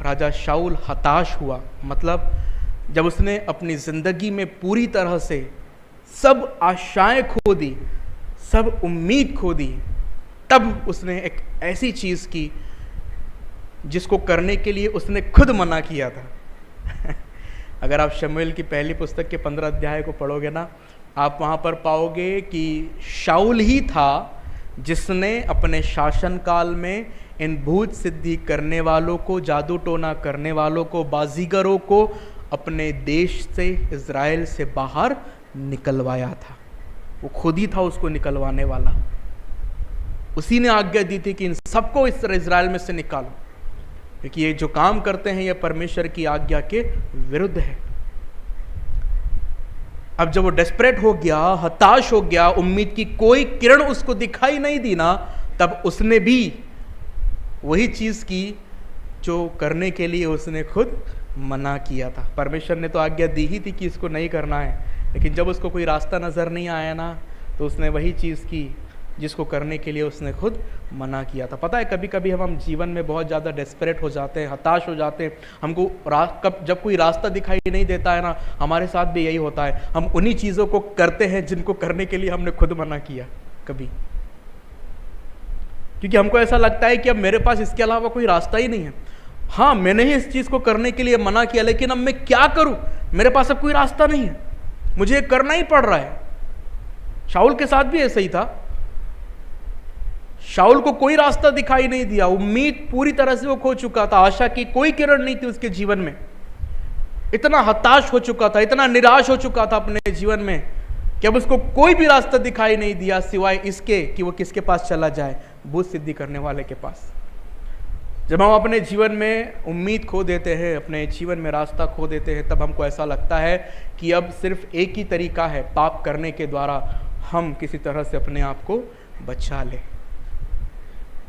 राजा शाऊल हताश हुआ, मतलब जब उसने अपनी ज़िंदगी में पूरी तरह से सब आशाएं खो दी, सब उम्मीद खो दी, तब उसने एक ऐसी चीज़ की जिसको करने के लिए उसने खुद मना किया था। अगर आप शमूएल की पहली पुस्तक के 15 अध्याय को पढ़ोगे ना, आप वहाँ पर पाओगे कि शाऊल ही था जिसने अपने शासनकाल में इन भूत सिद्धि करने वालों को, जादू टोना करने वालों को, बाजीगरों को अपने देश से, इज़राइल से बाहर निकलवाया था। वो खुद ही था उसको निकलवाने वाला। उसी ने आज्ञा दी थी कि इन सबको इस इज़राइल में से निकालो, क्योंकि ये जो काम करते हैं ये परमेश्वर की आज्ञा के विरुद्ध है। अब जब वो डेस्परेट हो गया, हताश हो गया, उम्मीद की कोई किरण उसको दिखाई नहीं दी ना, तब उसने भी वही चीज़ की जो करने के लिए उसने खुद मना किया था। परमेश्वर ने तो आज्ञा दी ही थी कि इसको नहीं करना है, लेकिन जब उसको कोई रास्ता नज़र नहीं आया ना, तो उसने वही चीज़ की जिसको करने के लिए उसने खुद मना किया था। पता है, कभी कभी हम जीवन में बहुत ज़्यादा डेस्परेट हो जाते हैं, हताश हो जाते हैं। हमको जब कोई रास्ता दिखाई नहीं देता है ना, हमारे साथ भी यही होता है। हम उन्हीं चीज़ों को करते हैं जिनको करने के लिए हमने खुद मना किया कभी, क्योंकि हमको ऐसा लगता है कि अब मेरे पास इसके अलावा कोई रास्ता ही नहीं है। हाँ, मैंने ही इस चीज़ को करने के लिए मना किया, लेकिन अब मैं क्या करूं, मेरे पास अब कोई रास्ता नहीं है, मुझे करना ही पड़ रहा है। शाऊल के साथ भी ऐसा ही था। शाऊल को कोई रास्ता दिखाई नहीं दिया, उम्मीद पूरी तरह से वो खो चुका था, आशा की कोई किरण नहीं थी उसके जीवन में। इतना हताश हो चुका था, इतना निराश हो चुका था अपने जीवन में कि अब उसको कोई भी रास्ता दिखाई नहीं दिया सिवाय इसके कि वो किसके पास चला जाए, बुद्ध सिद्धि करने वाले के पास। जब हम अपने जीवन में उम्मीद खो देते हैं, अपने जीवन में रास्ता खो देते हैं, तब हमको ऐसा लगता है कि अब सिर्फ एक ही तरीका है, पाप करने के द्वारा हम किसी तरह से अपने आप को बचा लें।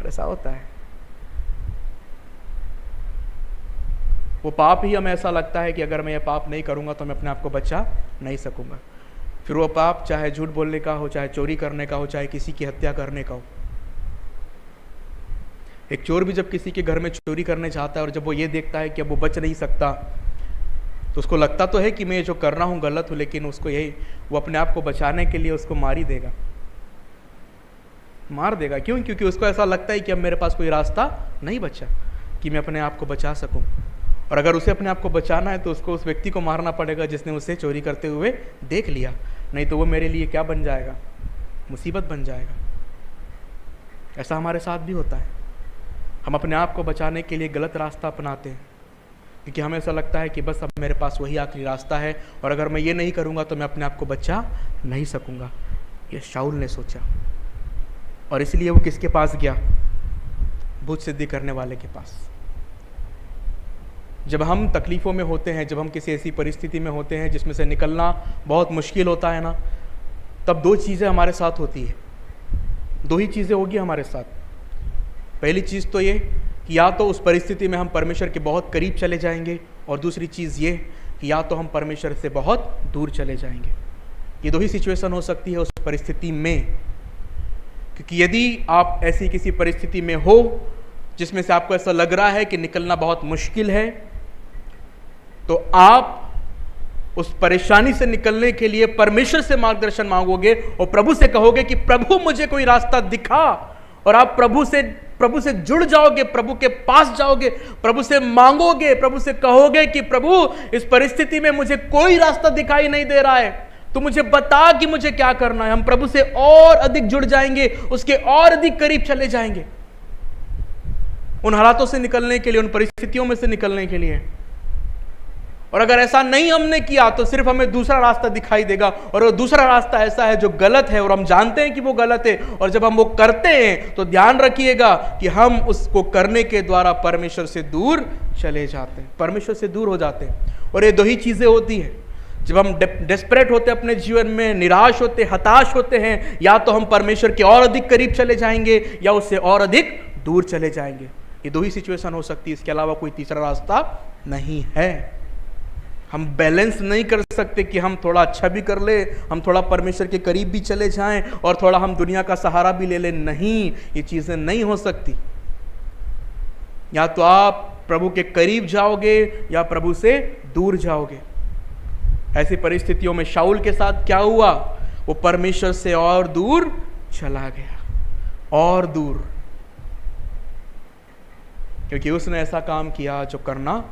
ऐसा होता है, वो पाप ही हमें ऐसा लगता है कि अगर मैं ये पाप नहीं करूंगा तो मैं अपने आप को बचा नहीं सकूंगा। फिर वो पाप चाहे झूठ बोलने का हो, चाहे चोरी करने का हो, चाहे किसी की हत्या करने का हो। एक चोर भी जब किसी के घर में चोरी करने जाता है और जब वो ये देखता है कि अब वो बच नहीं सकता, तो उसको लगता तो है कि मैं जो कर रहा हूँ गलत हूँ, लेकिन उसको यही, वो अपने आप को बचाने के लिए उसको मार ही देगा, मार देगा। क्यों? क्योंकि उसको ऐसा लगता है कि अब मेरे पास कोई रास्ता नहीं बचा कि मैं अपने आप को बचा सकूं। और अगर उसे अपने आप को बचाना है तो उसको उस व्यक्ति को मारना पड़ेगा जिसने उसे चोरी करते हुए देख लिया, नहीं तो वो मेरे लिए क्या बन जाएगा, मुसीबत बन जाएगा। ऐसा हमारे साथ भी होता है, हम अपने आप को बचाने के लिए गलत रास्ता अपनाते हैं, क्योंकि हमें ऐसा लगता है कि बस अब मेरे पास वही आखिरी रास्ता है और अगर मैं ये नहीं करूँगा तो मैं अपने आप को बचा नहीं सकूँगा। ये शाऊल ने सोचा और इसलिए वो किसके पास गया? बुद्ध सिद्धि करने वाले के पास। जब हम तकलीफ़ों में होते हैं, जब हम किसी ऐसी परिस्थिति में होते हैं जिसमें से निकलना बहुत मुश्किल होता है ना, तब दो चीज़ें हमारे साथ होती है, दो ही चीज़ें होगी हमारे साथ। पहली चीज़ तो ये कि या तो उस परिस्थिति में हम परमेश्वर के बहुत करीब चले जाएंगे, और दूसरी चीज़ ये कि या तो हम परमेश्वर से बहुत दूर चले जाएंगे। ये दो ही सिचुएशन हो सकती है उस परिस्थिति में, क्योंकि यदि आप ऐसी किसी परिस्थिति में हो जिसमें से आपको ऐसा लग रहा है कि निकलना बहुत मुश्किल है, तो आप उस परेशानी से निकलने के लिए परमेश्वर से मार्गदर्शन मांगोगे और प्रभु से कहोगे कि प्रभु मुझे कोई रास्ता दिखा, और आप प्रभु से जुड़ जाओगे, प्रभु के पास जाओगे, प्रभु से मांगोगे, प्रभु से कहोगे कि प्रभु इस परिस्थिति में मुझे कोई रास्ता दिखाई नहीं दे रहा है, तो मुझे बता कि मुझे क्या करना है। हम प्रभु से और अधिक जुड़ जाएंगे, उसके और अधिक करीब चले जाएंगे, उन हालातों से निकलने के लिए, उन परिस्थितियों में से निकलने के लिए। और अगर ऐसा नहीं हमने किया तो सिर्फ हमें दूसरा रास्ता दिखाई देगा, और वो दूसरा रास्ता ऐसा है जो गलत है और हम जानते हैं कि वो गलत है, और जब हम वो करते हैं तो ध्यान रखिएगा कि हम उसको करने के द्वारा परमेश्वर से दूर चले जाते हैं, परमेश्वर से दूर हो जाते हैं। और ये दो ही चीजें होती हैं, जब हम डेस्परेट होते हैं अपने जीवन में, निराश होते, हताश होते हैं, या तो हम परमेश्वर के और अधिक करीब चले जाएंगे या उससे और अधिक दूर चले जाएंगे। ये दो ही सिचुएशन हो सकती है, इसके अलावा कोई तीसरा रास्ता नहीं है। हम बैलेंस नहीं कर सकते कि हम थोड़ा अच्छा भी कर ले, हम थोड़ा परमेश्वर के करीब भी चले जाएं और थोड़ा हम दुनिया का सहारा भी ले लें। नहीं, ये चीजें नहीं हो सकती। या तो आप प्रभु के करीब जाओगे या प्रभु से दूर जाओगे। ऐसी परिस्थितियों में शाऊल के साथ क्या हुआ? वो परमेश्वर से और दूर चला गया, और दूर, क्योंकि उसने ऐसा काम किया जो करना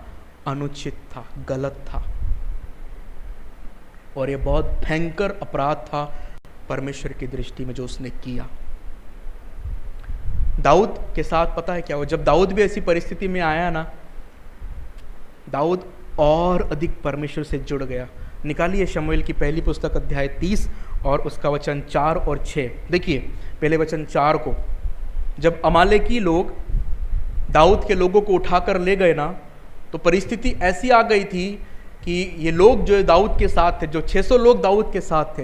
अनुचित था, गलत था, और यह बहुत भयंकर अपराध था परमेश्वर की दृष्टि में जो उसने किया। दाऊद के साथ पता है क्या हुआ? जब दाऊद भी ऐसी परिस्थिति में आया ना, दाऊद और अधिक परमेश्वर से जुड़ गया। निकालिए शमूएल की पहली पुस्तक अध्याय 30 और उसका वचन 4 और 6। देखिए पहले वचन 4 को, जब अमालेकी लोग दाऊद के लोगों को उठाकर ले गए ना, तो परिस्थिति ऐसी आ गई थी कि ये लोग जो दाऊद के साथ थे, जो 600 लोग दाऊद के साथ थे,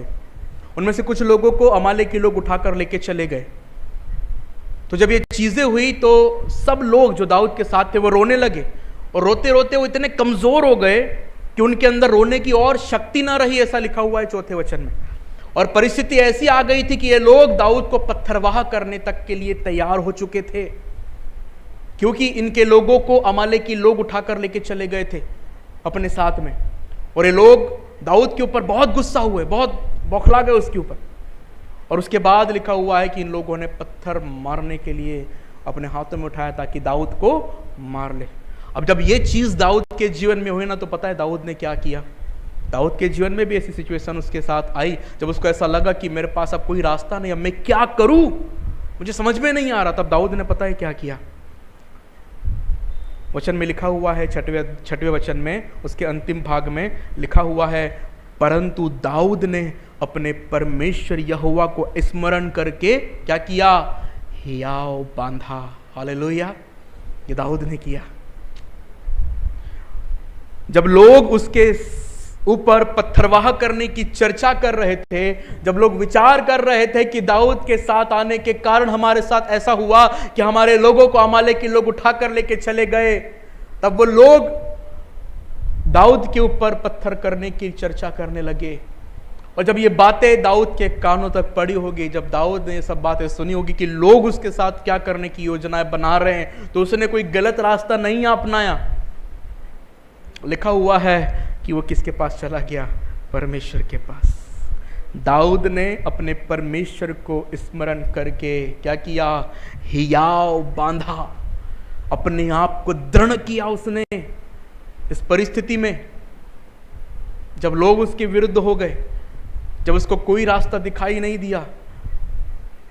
उनमें से कुछ लोगों को अमालेकी लोग उठाकर लेके चले गए। तो जब ये चीजें हुई तो सब लोग जो दाऊद के साथ थे वो रोने लगे, और रोते रोते वो इतने कमजोर हो गए कि उनके अंदर रोने की और शक्ति ना रही, ऐसा लिखा हुआ है 4 वचन में। और परिस्थिति ऐसी आ गई थी कि ये लोग दाऊद को पत्थरवाह करने तक के लिए तैयार हो चुके थे, क्योंकि इनके लोगों को अमालेकी लोग उठाकर लेके चले गए थे अपने साथ में। और ये लोग दाऊद के ऊपर बहुत गुस्सा हुए, बहुत बौखला गए उसके ऊपर, और उसके बाद लिखा हुआ है कि इन लोगों ने पत्थर मारने के लिए अपने हाथों में उठाया ताकि दाऊद को मार ले। अब जब ये चीज दाऊद के जीवन में हुई ना, तो पता है दाऊद ने क्या किया। दाऊद के जीवन में भी ऐसी सिचुएशन उसके साथ आई जब उसको ऐसा लगा कि मेरे पास अब कोई रास्ता नहीं, अब मैं क्या करूं, मुझे समझ में नहीं आ रहा। तब दाऊद ने पता है क्या किया। वचन में लिखा हुआ है, छठवें वचन में, उसके अंतिम भाग में लिखा हुआ है, परंतु दाऊद ने अपने परमेश्वर यहोवा को स्मरण करके क्या किया, हियाव बांधा। हालेलुया, ये दाऊद ने किया। जब लोग उसके ऊपर पत्थरवाह करने की चर्चा कर रहे थे, जब लोग विचार कर रहे थे कि दाऊद के साथ आने के कारण हमारे साथ ऐसा हुआ कि हमारे लोगों को अमालेकी लोग उठा कर लेके चले गए, तब वो लोग दाऊद के ऊपर पत्थर करने की चर्चा करने लगे। और जब ये बातें दाऊद के कानों तक पड़ी होगी, जब दाऊद ने ये सब बातें सुनी होगी कि लोग उसके साथ क्या करने की योजनाएं बना रहे हैं, तो उसने कोई गलत रास्ता नहीं अपनाया। लिखा हुआ है कि वो किसके पास चला गया, परमेश्वर के पास। दाऊद ने अपने परमेश्वर को स्मरण करके क्या किया, हियाव बांधा, अपने आप को दृढ़ किया उसने। इस परिस्थिति में जब लोग उसके विरुद्ध हो गए, जब उसको कोई रास्ता दिखाई नहीं दिया,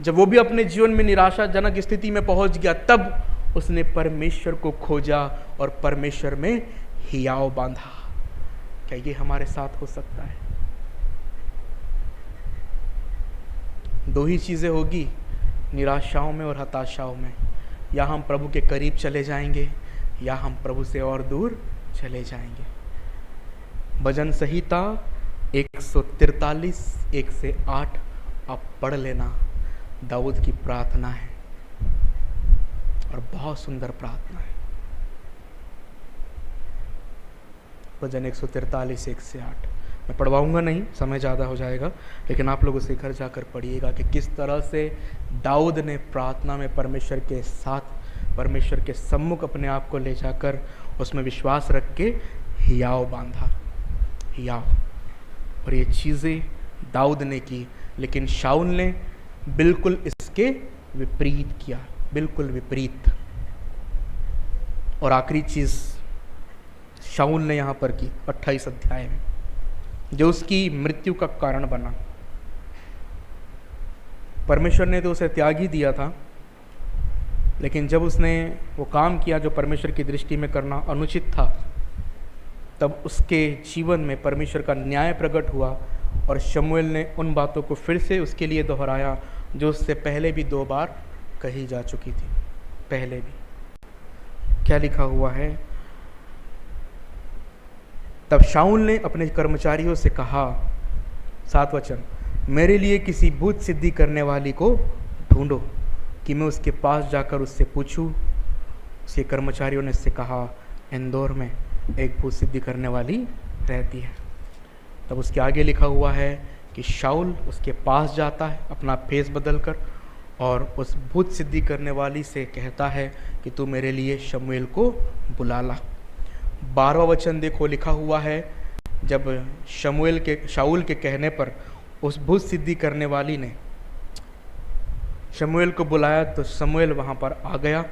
जब वो भी अपने जीवन में निराशाजनक स्थिति में पहुंच गया, तब उसने परमेश्वर को खोजा और परमेश्वर में हियाव बांधा। क्या ये हमारे साथ हो सकता है? दो ही चीजें होगी निराशाओं में और हताशाओं में, या हम प्रभु के करीब चले जाएंगे या हम प्रभु से और दूर चले जाएंगे। भजन संहिता 143 1 से 8 आप पढ़ लेना, दाऊद की प्रार्थना है और बहुत सुंदर प्रार्थना है। भजन 143 1 से 8 मैं पढ़वाऊंगा नहीं, समय ज़्यादा हो जाएगा, लेकिन आप लोग उसे घर जाकर पढ़िएगा कि किस तरह से दाऊद ने प्रार्थना में परमेश्वर के साथ, परमेश्वर के सम्मुख अपने आप को ले जाकर उसमें विश्वास रख के हियाव बांधा, हियाव। और ये चीज़ें दाऊद ने की, लेकिन शाऊल ने बिल्कुल इसके विपरीत किया, बिल्कुल विपरीत। और आखिरी चीज़ शाऊल ने यहाँ पर की 28 अध्याय में, जो उसकी मृत्यु का कारण बना। परमेश्वर ने तो उसे त्याग ही दिया था, लेकिन जब उसने वो काम किया जो परमेश्वर की दृष्टि में करना अनुचित था, तब उसके जीवन में परमेश्वर का न्याय प्रकट हुआ और शमूएल ने उन बातों को फिर से उसके लिए दोहराया जो उससे पहले भी 2 बार कही जा चुकी थी। पहले भी क्या लिखा हुआ है, तब शाऊल ने अपने कर्मचारियों से कहा, 7 वचन, मेरे लिए किसी भूत सिद्धि करने वाली को ढूंढो कि मैं उसके पास जाकर उससे पूछूं। उसके कर्मचारियों ने उससे कहा, इंदौर में एक भूत सिद्धि करने वाली रहती है। तब उसके आगे लिखा हुआ है कि शाऊल उसके पास जाता है अपना फेस बदल कर और उस भूत सिद्धि करने वाली से कहता है कि तू मेरे लिए शमूएल को बुला ला। 12वां वचन देखो, लिखा हुआ है, जब शाऊल के कहने पर उस भूत सिद्धि करने वाली ने शमूएल को बुलाया तो शमूएल वहाँ पर आ गया,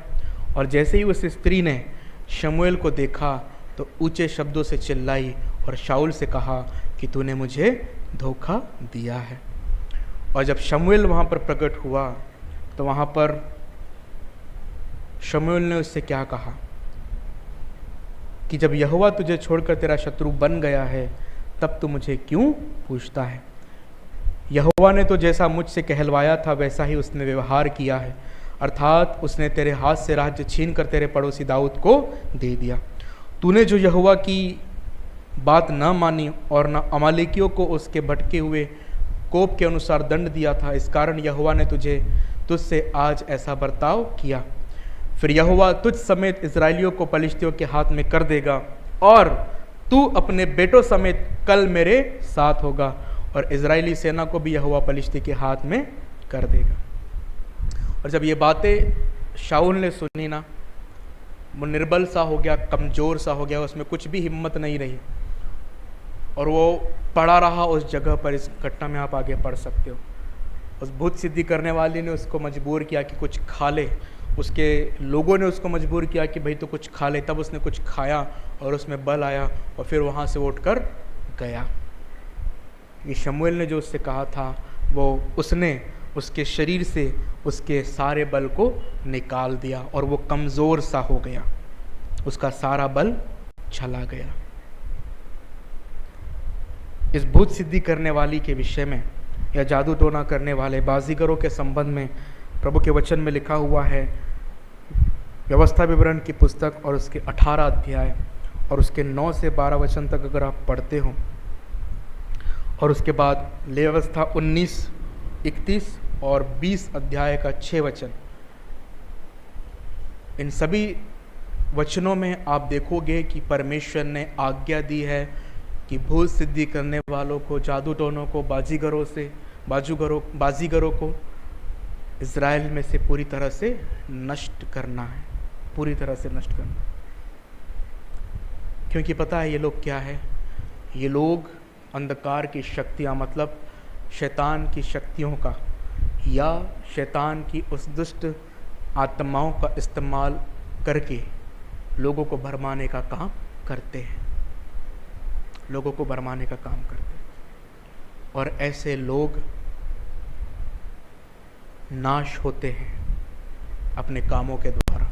और जैसे ही उस स्त्री ने शमूएल को देखा तो ऊंचे शब्दों से चिल्लाई और शाऊल से कहा कि तूने मुझे धोखा दिया है। और जब शमूएल वहाँ पर प्रकट हुआ तो वहाँ पर शमूएल ने उससे क्या कहा कि जब यहोवा तुझे छोड़कर तेरा शत्रु बन गया है, तब तू मुझे क्यों पूछता है? यहोवा ने तो जैसा मुझसे कहलवाया था वैसा ही उसने व्यवहार किया है, अर्थात उसने तेरे हाथ से राज्य छीन कर तेरे पड़ोसी दाऊद को दे दिया। तूने जो यहोवा की बात न मानी और न अमालेकियों को उसके भटके हुए कोप के अनुसार दंड दिया था, इस कारण यहोवा ने तुझसे आज ऐसा बर्ताव किया। फिर यहोवा तुझ समेत इजराइलियों को पलिश्तियों के हाथ में कर देगा, और तू अपने बेटों समेत कल मेरे साथ होगा, और इजरायली सेना को भी यहोवा पलिश्ती के हाथ में कर देगा। और जब ये बातें शाऊल ने सुनी ना, वो निर्बल सा हो गया, कमज़ोर सा हो गया, उसमें कुछ भी हिम्मत नहीं रही, और वो पड़ा रहा उस जगह पर। इस घटना में आप आगे पढ़ सकते हो। उस भूत सिद्धि करने वाले ने उसको मजबूर किया कि कुछ खा ले, उसके लोगों ने उसको मजबूर किया कि भाई तो कुछ खा ले, तब उसने कुछ खाया और उसमें बल आया और फिर वहाँ से उठकर गया। ये शमूएल ने जो उससे कहा था वो उसने उसके शरीर से उसके सारे बल को निकाल दिया और वो कमज़ोर सा हो गया, उसका सारा बल चला गया। इस भूत सिद्धि करने वाली के विषय में या जादू टोना करने वाले बाजीगरों के संबंध में प्रभु के वचन में लिखा हुआ है, व्यवस्था विवरण की पुस्तक और उसके 18 अध्याय और उसके 9 से 12 वचन तक अगर आप पढ़ते हो, और उसके बाद व्यवस्था 19, 31 और 20 अध्याय का 6 वचन, इन सभी वचनों में आप देखोगे कि परमेश्वर ने आज्ञा दी है कि भूत सिद्धि करने वालों को, जादू टोनों को, बाजीगरों को इज़राइल में से पूरी तरह से नष्ट करना है, पूरी तरह से नष्ट करना। क्योंकि पता है ये लोग क्या है, ये लोग अंधकार की शक्तियाँ, मतलब शैतान की शक्तियों का या शैतान की उस दुष्ट आत्माओं का इस्तेमाल करके लोगों को भरमाने का काम करते हैं, लोगों को भरमाने का काम करते हैं। और ऐसे लोग नाश होते हैं अपने कामों के द्वारा।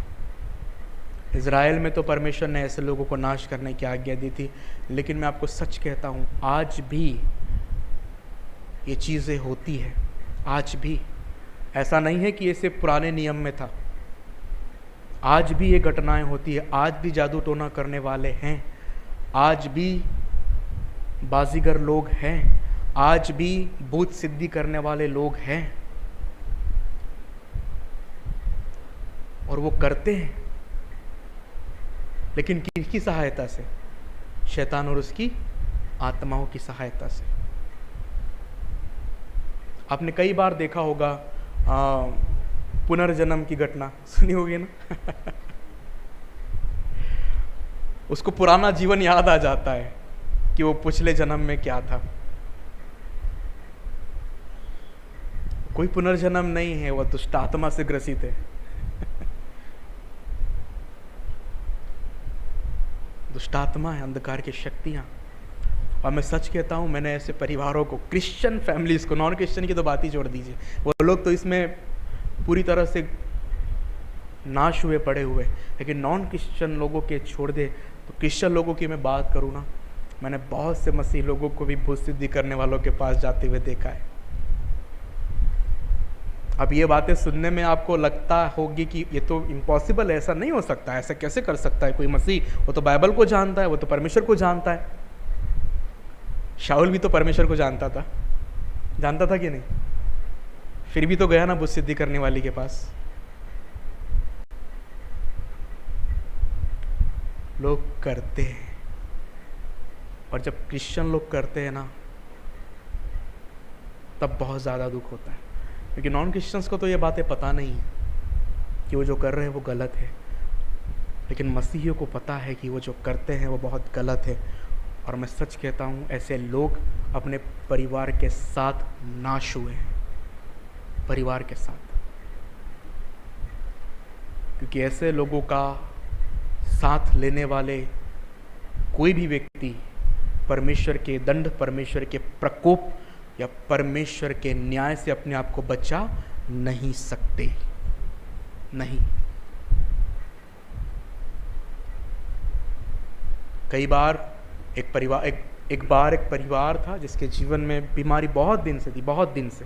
इज़राइल में तो परमेश्वर ने ऐसे लोगों को नाश करने की आज्ञा दी थी, लेकिन मैं आपको सच कहता हूँ आज भी ये चीज़ें होती है। आज भी ऐसा नहीं है कि ये सिर्फ पुराने नियम में था, आज भी ये घटनाएं होती है। आज भी जादू टोना करने वाले हैं, आज भी बाजीगर लोग हैं, आज भी भूत सिद्धि करने वाले लोग हैं, और वो करते हैं, लेकिन किसकी सहायता से? शैतान और उसकी आत्माओं की सहायता से। आपने कई बार देखा होगा पुनर्जन्म की घटना सुनी होगी ना उसको पुराना जीवन याद आ जाता है कि वो पिछले जन्म में क्या था। कोई पुनर्जन्म नहीं है, वह दुष्ट आत्मा से ग्रसित है दुष्ट आत्मा है, अंधकार की शक्तियां। और मैं सच कहता हूं, मैंने ऐसे परिवारों को, क्रिश्चियन फैमिलीज को, नॉन क्रिश्चियन की तो बात ही छोड़ दीजिए, वो लोग तो इसमें पूरी तरह से नाश हुए पड़े हुए, लेकिन नॉन क्रिश्चियन लोगों के छोड़ दे तो क्रिश्चियन लोगों की मैं बात करूँ ना, मैंने बहुत से मसीह लोगों को भी भूत सिद्धि करने वालों के पास जाते हुए देखा है। अब ये बातें सुनने में आपको लगता होगी कि ये तो इम्पॉसिबल है, ऐसा नहीं हो सकता, ऐसा कैसे कर सकता है कोई मसीह? वो तो बाइबल को जानता है, वो तो परमेश्वर को जानता है। शाऊल भी तो परमेश्वर को जानता था कि नहीं? फिर भी तो गया ना भूत सिद्धि करने वाली के पास। लोग करते हैं, और जब क्रिश्चियन लोग करते हैं ना, तब बहुत ज़्यादा दुख होता है, क्योंकि नॉन क्रिश्चियंस को तो ये बातें पता नहीं है कि वो जो कर रहे हैं वो गलत है, लेकिन मसीहियों को पता है कि वो जो करते हैं वो बहुत गलत है। और मैं सच कहता हूँ, ऐसे लोग अपने परिवार के साथ नाश हुए हैं, परिवार के साथ, क्योंकि ऐसे लोगों का साथ लेने वाले कोई भी व्यक्ति परमेश्वर के दंड, परमेश्वर के प्रकोप या परमेश्वर के न्याय से अपने आप को बचा नहीं सकते, नहीं। कई बार एक परिवार था जिसके जीवन में बीमारी बहुत दिन से थी, बहुत दिन से।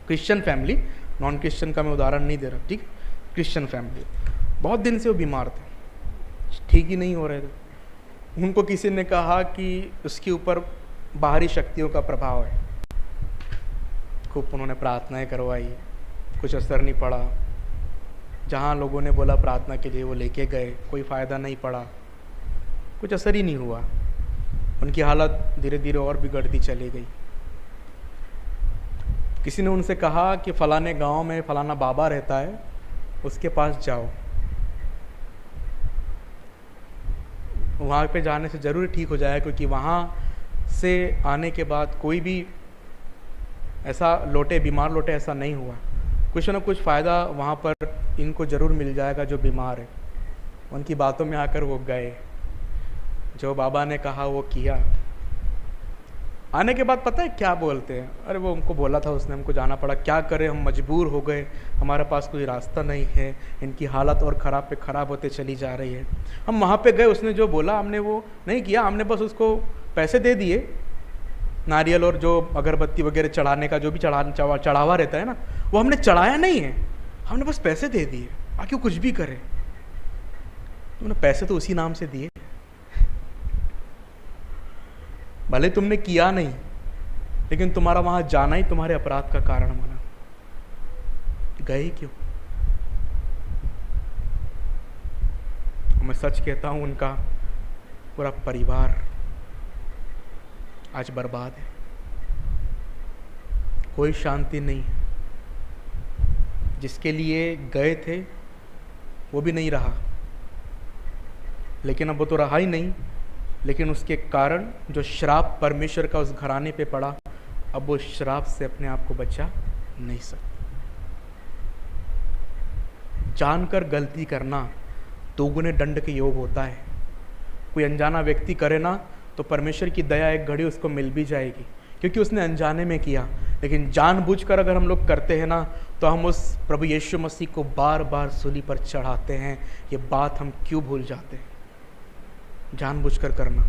क्रिश्चियन फैमिली, नॉन क्रिश्चियन का मैं उदाहरण नहीं दे रहा, ठीक? क्रिश्चियन फैमिली, बहुत दिन से वो बीमार थे, ठीक ही नहीं हो रहे थे। उनको किसी ने कहा कि उसके ऊपर बाहरी शक्तियों का प्रभाव है। खूब उन्होंने प्रार्थनाएं करवाई, कुछ असर नहीं पड़ा। जहाँ लोगों ने बोला प्रार्थना के लिए वो लेके गए, कोई फ़ायदा नहीं पड़ा, कुछ असर ही नहीं हुआ। उनकी हालत धीरे धीरे और बिगड़ती चली गई। किसी ने उनसे कहा कि फलाने गांव में फलाना बाबा रहता है, उसके पास जाओ, वहाँ पे जाने से ज़रूर ठीक हो जाएगा, क्योंकि वहाँ से आने के बाद कोई भी ऐसा लौटे, बीमार लौटे, ऐसा नहीं हुआ। कुछ ना कुछ फ़ायदा वहाँ पर इनको ज़रूर मिल जाएगा जो बीमार है। उनकी बातों में आकर वो गए, जो बाबा ने कहा वो किया। आने के बाद पता है क्या बोलते हैं, अरे वो हमको बोला था उसने, हमको जाना पड़ा, क्या करें, हम मजबूर हो गए, हमारे पास कोई रास्ता नहीं है, इनकी हालत और ख़राब पे ख़राब होते चली जा रही है। हम वहाँ पे गए, उसने जो बोला हमने वो नहीं किया, हमने बस उसको पैसे दे दिए, नारियल और जो अगरबत्ती वगैरह चढ़ाने का जो भी चढ़ावा रहता है ना, वो हमने चढ़ाया नहीं है, हमने बस पैसे दे दिए, बाकी कुछ भी करे। तुमने पैसे तो उसी नाम से दिए, भले तुमने किया नहीं, लेकिन तुम्हारा वहां जाना ही तुम्हारे अपराध का कारण बना। गए क्यों? मैं सच कहता हूं, उनका पूरा परिवार आज बर्बाद है, कोई शांति नहीं। जिसके लिए गए थे वो भी नहीं रहा, लेकिन अब वो तो रहा ही नहीं, लेकिन उसके कारण जो श्राप परमेश्वर का उस घराने पे पड़ा, अब वो श्राप से अपने आप को बचा नहीं सकता। जानकर गलती करना दोगुने दंड के योग होता है। कोई अनजाना व्यक्ति करे ना तो परमेश्वर की दया एक घड़ी उसको मिल भी जाएगी, क्योंकि उसने अनजाने में किया। लेकिन जानबूझकर अगर हम लोग करते हैं ना, तो हम उस प्रभु यीशु मसीह को बार बार सूली पर चढ़ाते हैं। ये बात हम क्यों भूल जाते हैं? जानबूझकर करना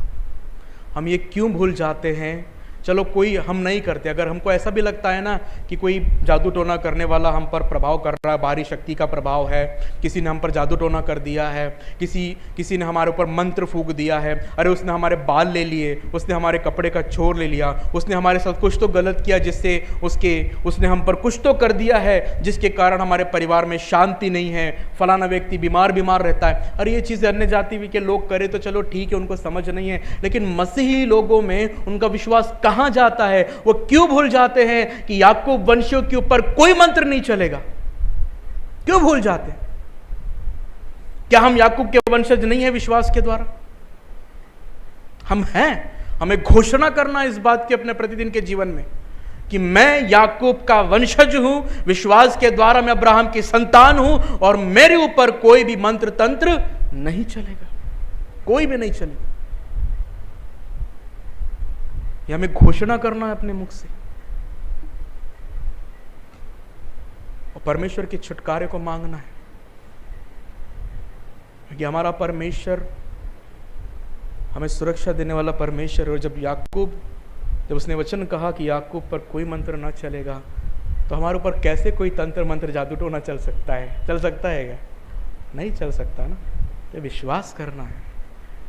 हम ये क्यों भूल जाते हैं? चलो कोई हम नहीं करते, अगर हमको ऐसा भी लगता है ना कि कोई जादू टोना करने वाला हम पर प्रभाव कर रहा है, बाहरी शक्ति का प्रभाव है, किसी ने हम पर जादू टोना कर दिया है, किसी ने हमारे ऊपर मंत्र फूंक दिया है, अरे उसने हमारे बाल ले लिए, उसने हमारे कपड़े का छोर ले लिया, उसने हमारे साथ कुछ तो गलत किया जिससे उसने हम पर कुछ तो कर दिया है जिसके कारण हमारे परिवार में शांति नहीं है, फलाना व्यक्ति बीमार रहता है। अरे ये चीज़ें अन्य जाति के लोग करे तो चलो ठीक है, उनको समझ नहीं है, लेकिन मसीही लोगों में उनका विश्वास कहाँ जाता है? वो क्यों भूल जाते हैं कि याकूब वंशियों के ऊपर कोई मंत्र नहीं चलेगा? क्यों भूल जाते? क्या हम याकूब के वंशज नहीं है विश्वास के द्वारा? हम हैं। हमें घोषणा करना इस बात की अपने प्रतिदिन के जीवन में कि मैं याकूब का वंशज हूं, विश्वास के द्वारा मैं अब्राहम की संतान हूं, और मेरे ऊपर कोई भी मंत्र तंत्र नहीं चलेगा, कोई भी नहीं चलेगा। ये हमें घोषणा करना है अपने मुख से, और परमेश्वर के छुटकारे को मांगना है, क्योंकि हमारा परमेश्वर हमें सुरक्षा देने वाला परमेश्वर। और जब उसने वचन कहा कि याकूब पर कोई मंत्र ना चलेगा, तो हमारे ऊपर कैसे कोई तंत्र मंत्र जादू टोना चल सकता है? चल सकता है क्या? नहीं चल सकता ना। तो विश्वास करना है,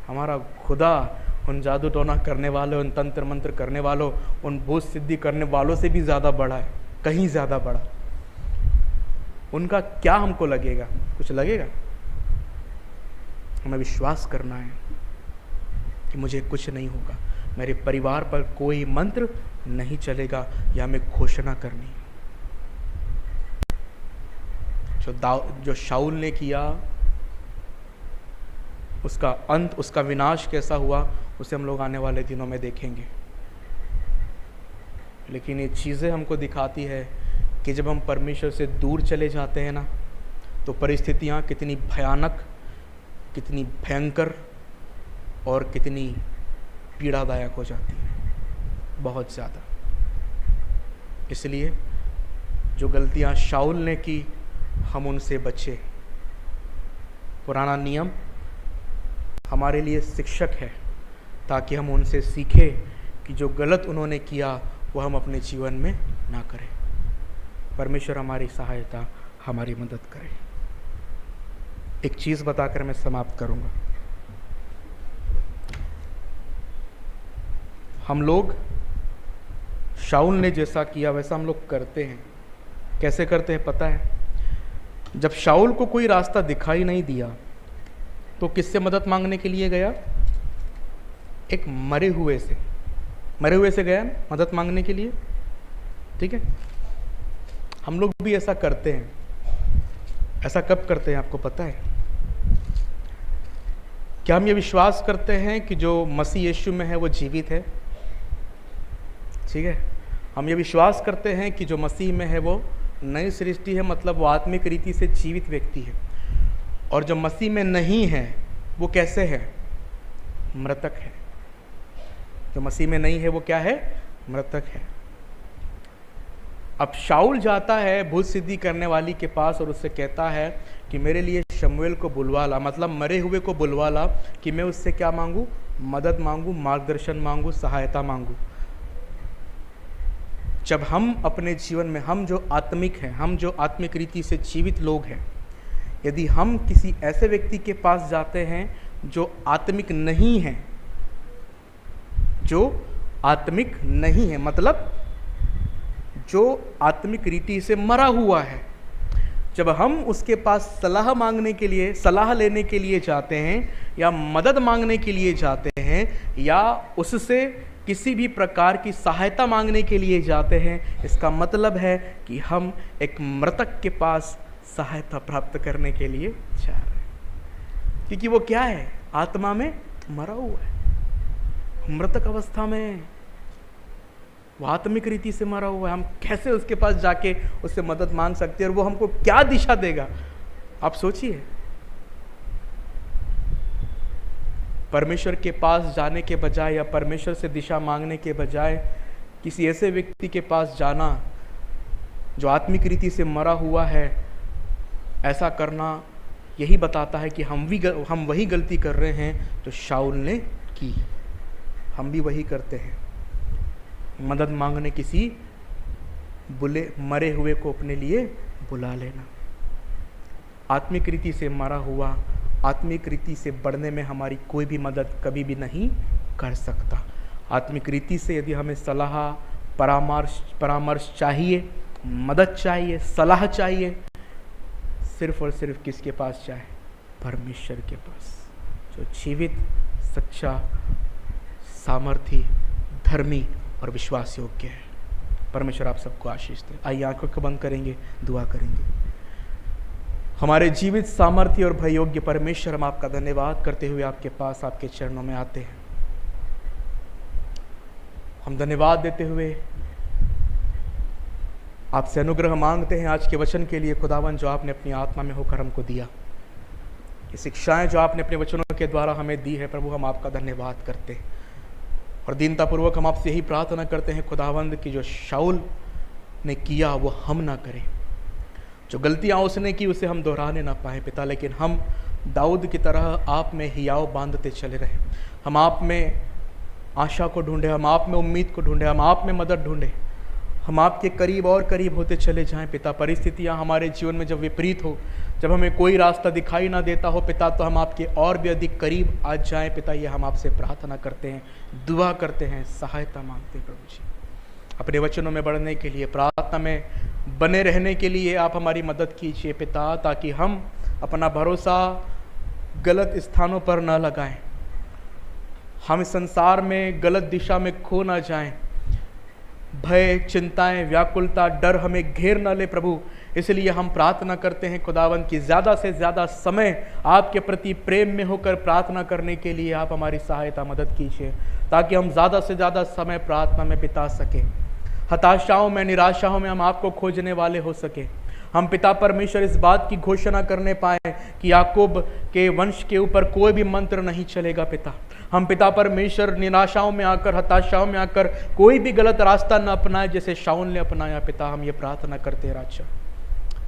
हमारा खुदा उन जादू टोना करने वालों, उन तंत्र मंत्र करने वालों, उन भूत सिद्धि करने वालों से भी ज़्यादा बड़ा है, कहीं ज़्यादा बड़ा। उनका क्या हमको लगेगा? कुछ लगेगा? हमें विश्वास करना है कि मुझे कुछ नहीं होगा, मेरे परिवार पर कोई मंत्र नहीं चलेगा, यह हमें घोषणा करनी है। जो शाऊल ने किया, उसका अंत, उसका विनाश कैसा हुआ, उसे हम लोग आने वाले दिनों में देखेंगे। लेकिन ये चीज़ें हमको दिखाती है कि जब हम परमेश्वर से दूर चले जाते हैं ना, तो परिस्थितियाँ कितनी भयानक, कितनी भयंकर और कितनी पीड़ादायक हो जाती हैं, बहुत ज़्यादा। इसलिए जो गलतियाँ शाऊल ने की, हम उनसे बचे। पुराना नियम हमारे लिए शिक्षक है, ताकि हम उनसे सीखें कि जो गलत उन्होंने किया वो हम अपने जीवन में ना करें। परमेश्वर हमारी सहायता, हमारी मदद करे। एक चीज़ बताकर मैं समाप्त करूंगा। हम लोग शाऊल ने जैसा किया वैसा हम लोग करते हैं। कैसे करते हैं पता है? जब शाऊल को कोई रास्ता दिखाई नहीं दिया, तो किससे मदद मांगने के लिए गया? एक मरे हुए से गया ना मदद मांगने के लिए। ठीक है, हम लोग भी ऐसा करते हैं। ऐसा कब करते हैं आपको पता है? क्या हम ये विश्वास करते हैं कि जो मसीह यीशु में है वो जीवित है? ठीक है, हम ये विश्वास करते हैं कि जो मसीह में है वो नई सृष्टि है, मतलब वो आत्मिक रीति से जीवित व्यक्ति है। और जो मसीह में नहीं है वो कैसे है? मृतक है। जो मसीह में नहीं है वो क्या है? मृतक है। अब शाऊल जाता है भूत सिद्धि करने वाली के पास और उससे कहता है कि मेरे लिए शमूएल को बुलवा ला, मतलब मरे हुए को बुलवा ला, कि मैं उससे क्या मांगू? मदद मांगू, मार्गदर्शन मांगू, सहायता मांगू। जब हम अपने जीवन में, हम जो आत्मिक हैं, हम जो आत्मिक रीति से जीवित लोग हैं, यदि हम किसी ऐसे व्यक्ति के पास जाते हैं जो आत्मिक नहीं है, जो आत्मिक नहीं है, मतलब जो आत्मिक रीति से मरा हुआ है, जब हम उसके पास सलाह मांगने के लिए, सलाह लेने के लिए जाते हैं या मदद मांगने के लिए जाते हैं या उससे किसी भी प्रकार की सहायता मांगने के लिए जाते हैं, इसका मतलब है कि हम एक मृतक के पास सहायता प्राप्त करने के लिए जा रहे हैं। क्योंकि वो क्या है? आत्मा में मरा हुआ है, मृतक अवस्था में, वो आत्मिक रीति से मरा हुआ है। हम कैसे उसके पास जाके उससे मदद मांग सकते हैं और वो हमको क्या दिशा देगा? आप सोचिए। परमेश्वर के पास जाने के बजाय या परमेश्वर से दिशा मांगने के बजाय किसी ऐसे व्यक्ति के पास जाना जो आत्मिक रीति से मरा हुआ है, ऐसा करना यही बताता है कि हम वही गलती कर रहे हैं जो शाऊल ने की। हम भी वही करते हैं, मदद मांगने किसी मरे हुए को अपने लिए बुला लेना। आत्मिक रीति से मरा हुआ आत्मिक रीति से बढ़ने में हमारी कोई भी मदद कभी भी नहीं कर सकता। आत्मिक रीति से यदि हमें सलाह, परामर्श चाहिए, मदद चाहिए, सलाह चाहिए, सिर्फ और सिर्फ किसके पास चाहिए? परमेश्वर के पास, जो जीवित, सच्चा, सामर्थी, धर्मी और विश्वास योग्य है। परमेश्वर आप सबको आशीष दे। आइए आंखों को बंद करेंगे, दुआ करेंगे। हमारे जीवित, सामर्थ्य और भय योग्य परमेश्वर, हम आपका धन्यवाद करते हुए आपके पास, आपके चरणों में आते हैं। हम धन्यवाद देते हुए आपसे अनुग्रह मांगते हैं आज के वचन के लिए खुदावन, जो आपने अपनी आत्मा में होकर हमको दिया। ये शिक्षाएं जो आपने अपने वचनों के द्वारा हमें दी है प्रभु, हम आपका धन्यवाद करते हैं और दीनतापूर्वक हम आपसे यही प्रार्थना करते हैं खुदावंद कि जो शाऊल ने किया वो हम ना करें, जो गलतियां उसने की उसे हम दोहराने ना पाए पिता, लेकिन हम दाऊद की तरह आप में हियाव बांधते चले रहे। हम आप में आशा को ढूंढे, हम आप में उम्मीद को ढूंढे, हम आप में मदद ढूंढे, हम आपके करीब और करीब होते चले जाएं पिता। परिस्थितियां हमारे जीवन में जब विपरीत हो, जब हमें कोई रास्ता दिखाई ना देता हो पिता, तो हम आपके और भी अधिक करीब आ जाएं पिता। ये हम आपसे प्रार्थना करते हैं, दुआ करते हैं, सहायता मांगते हैं प्रभु जी। अपने वचनों में बढ़ने के लिए, प्रार्थना में बने रहने के लिए आप हमारी मदद कीजिए पिता, ताकि हम अपना भरोसा गलत स्थानों पर न लगाएं, हम इस संसार में गलत दिशा में खो ना जाएं, भय, चिंताएं, व्याकुलता, डर हमें घेर न ले प्रभु। इसलिए हम प्रार्थना करते हैं खुदावंद की ज़्यादा से ज़्यादा समय आपके प्रति प्रेम में होकर प्रार्थना करने के लिए आप हमारी सहायता मदद कीजिए, ताकि हम ज़्यादा से ज़्यादा समय प्रार्थना में बिता सकें। हताशाओं में, निराशाओं में हम आपको खोजने वाले हो सके। हम पिता परमेश्वर इस बात की घोषणा करने पाए कि याकूब के वंश के ऊपर कोई भी मंत्र नहीं चलेगा पिता। हम पिता परमेश्वर निराशाओं में आकर, हताशाओं में आकर कोई भी गलत रास्ता न अपनाए जैसे शाऊल ने अपनाया पिता। हम ये प्रार्थना करते हैं राजा,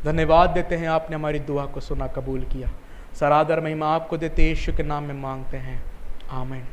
धन्यवाद देते हैं आपने हमारी दुआ को सुना, कबूल किया। सरादर महिमा आपको देते यीशु के नाम में मांगते हैं, आमीन।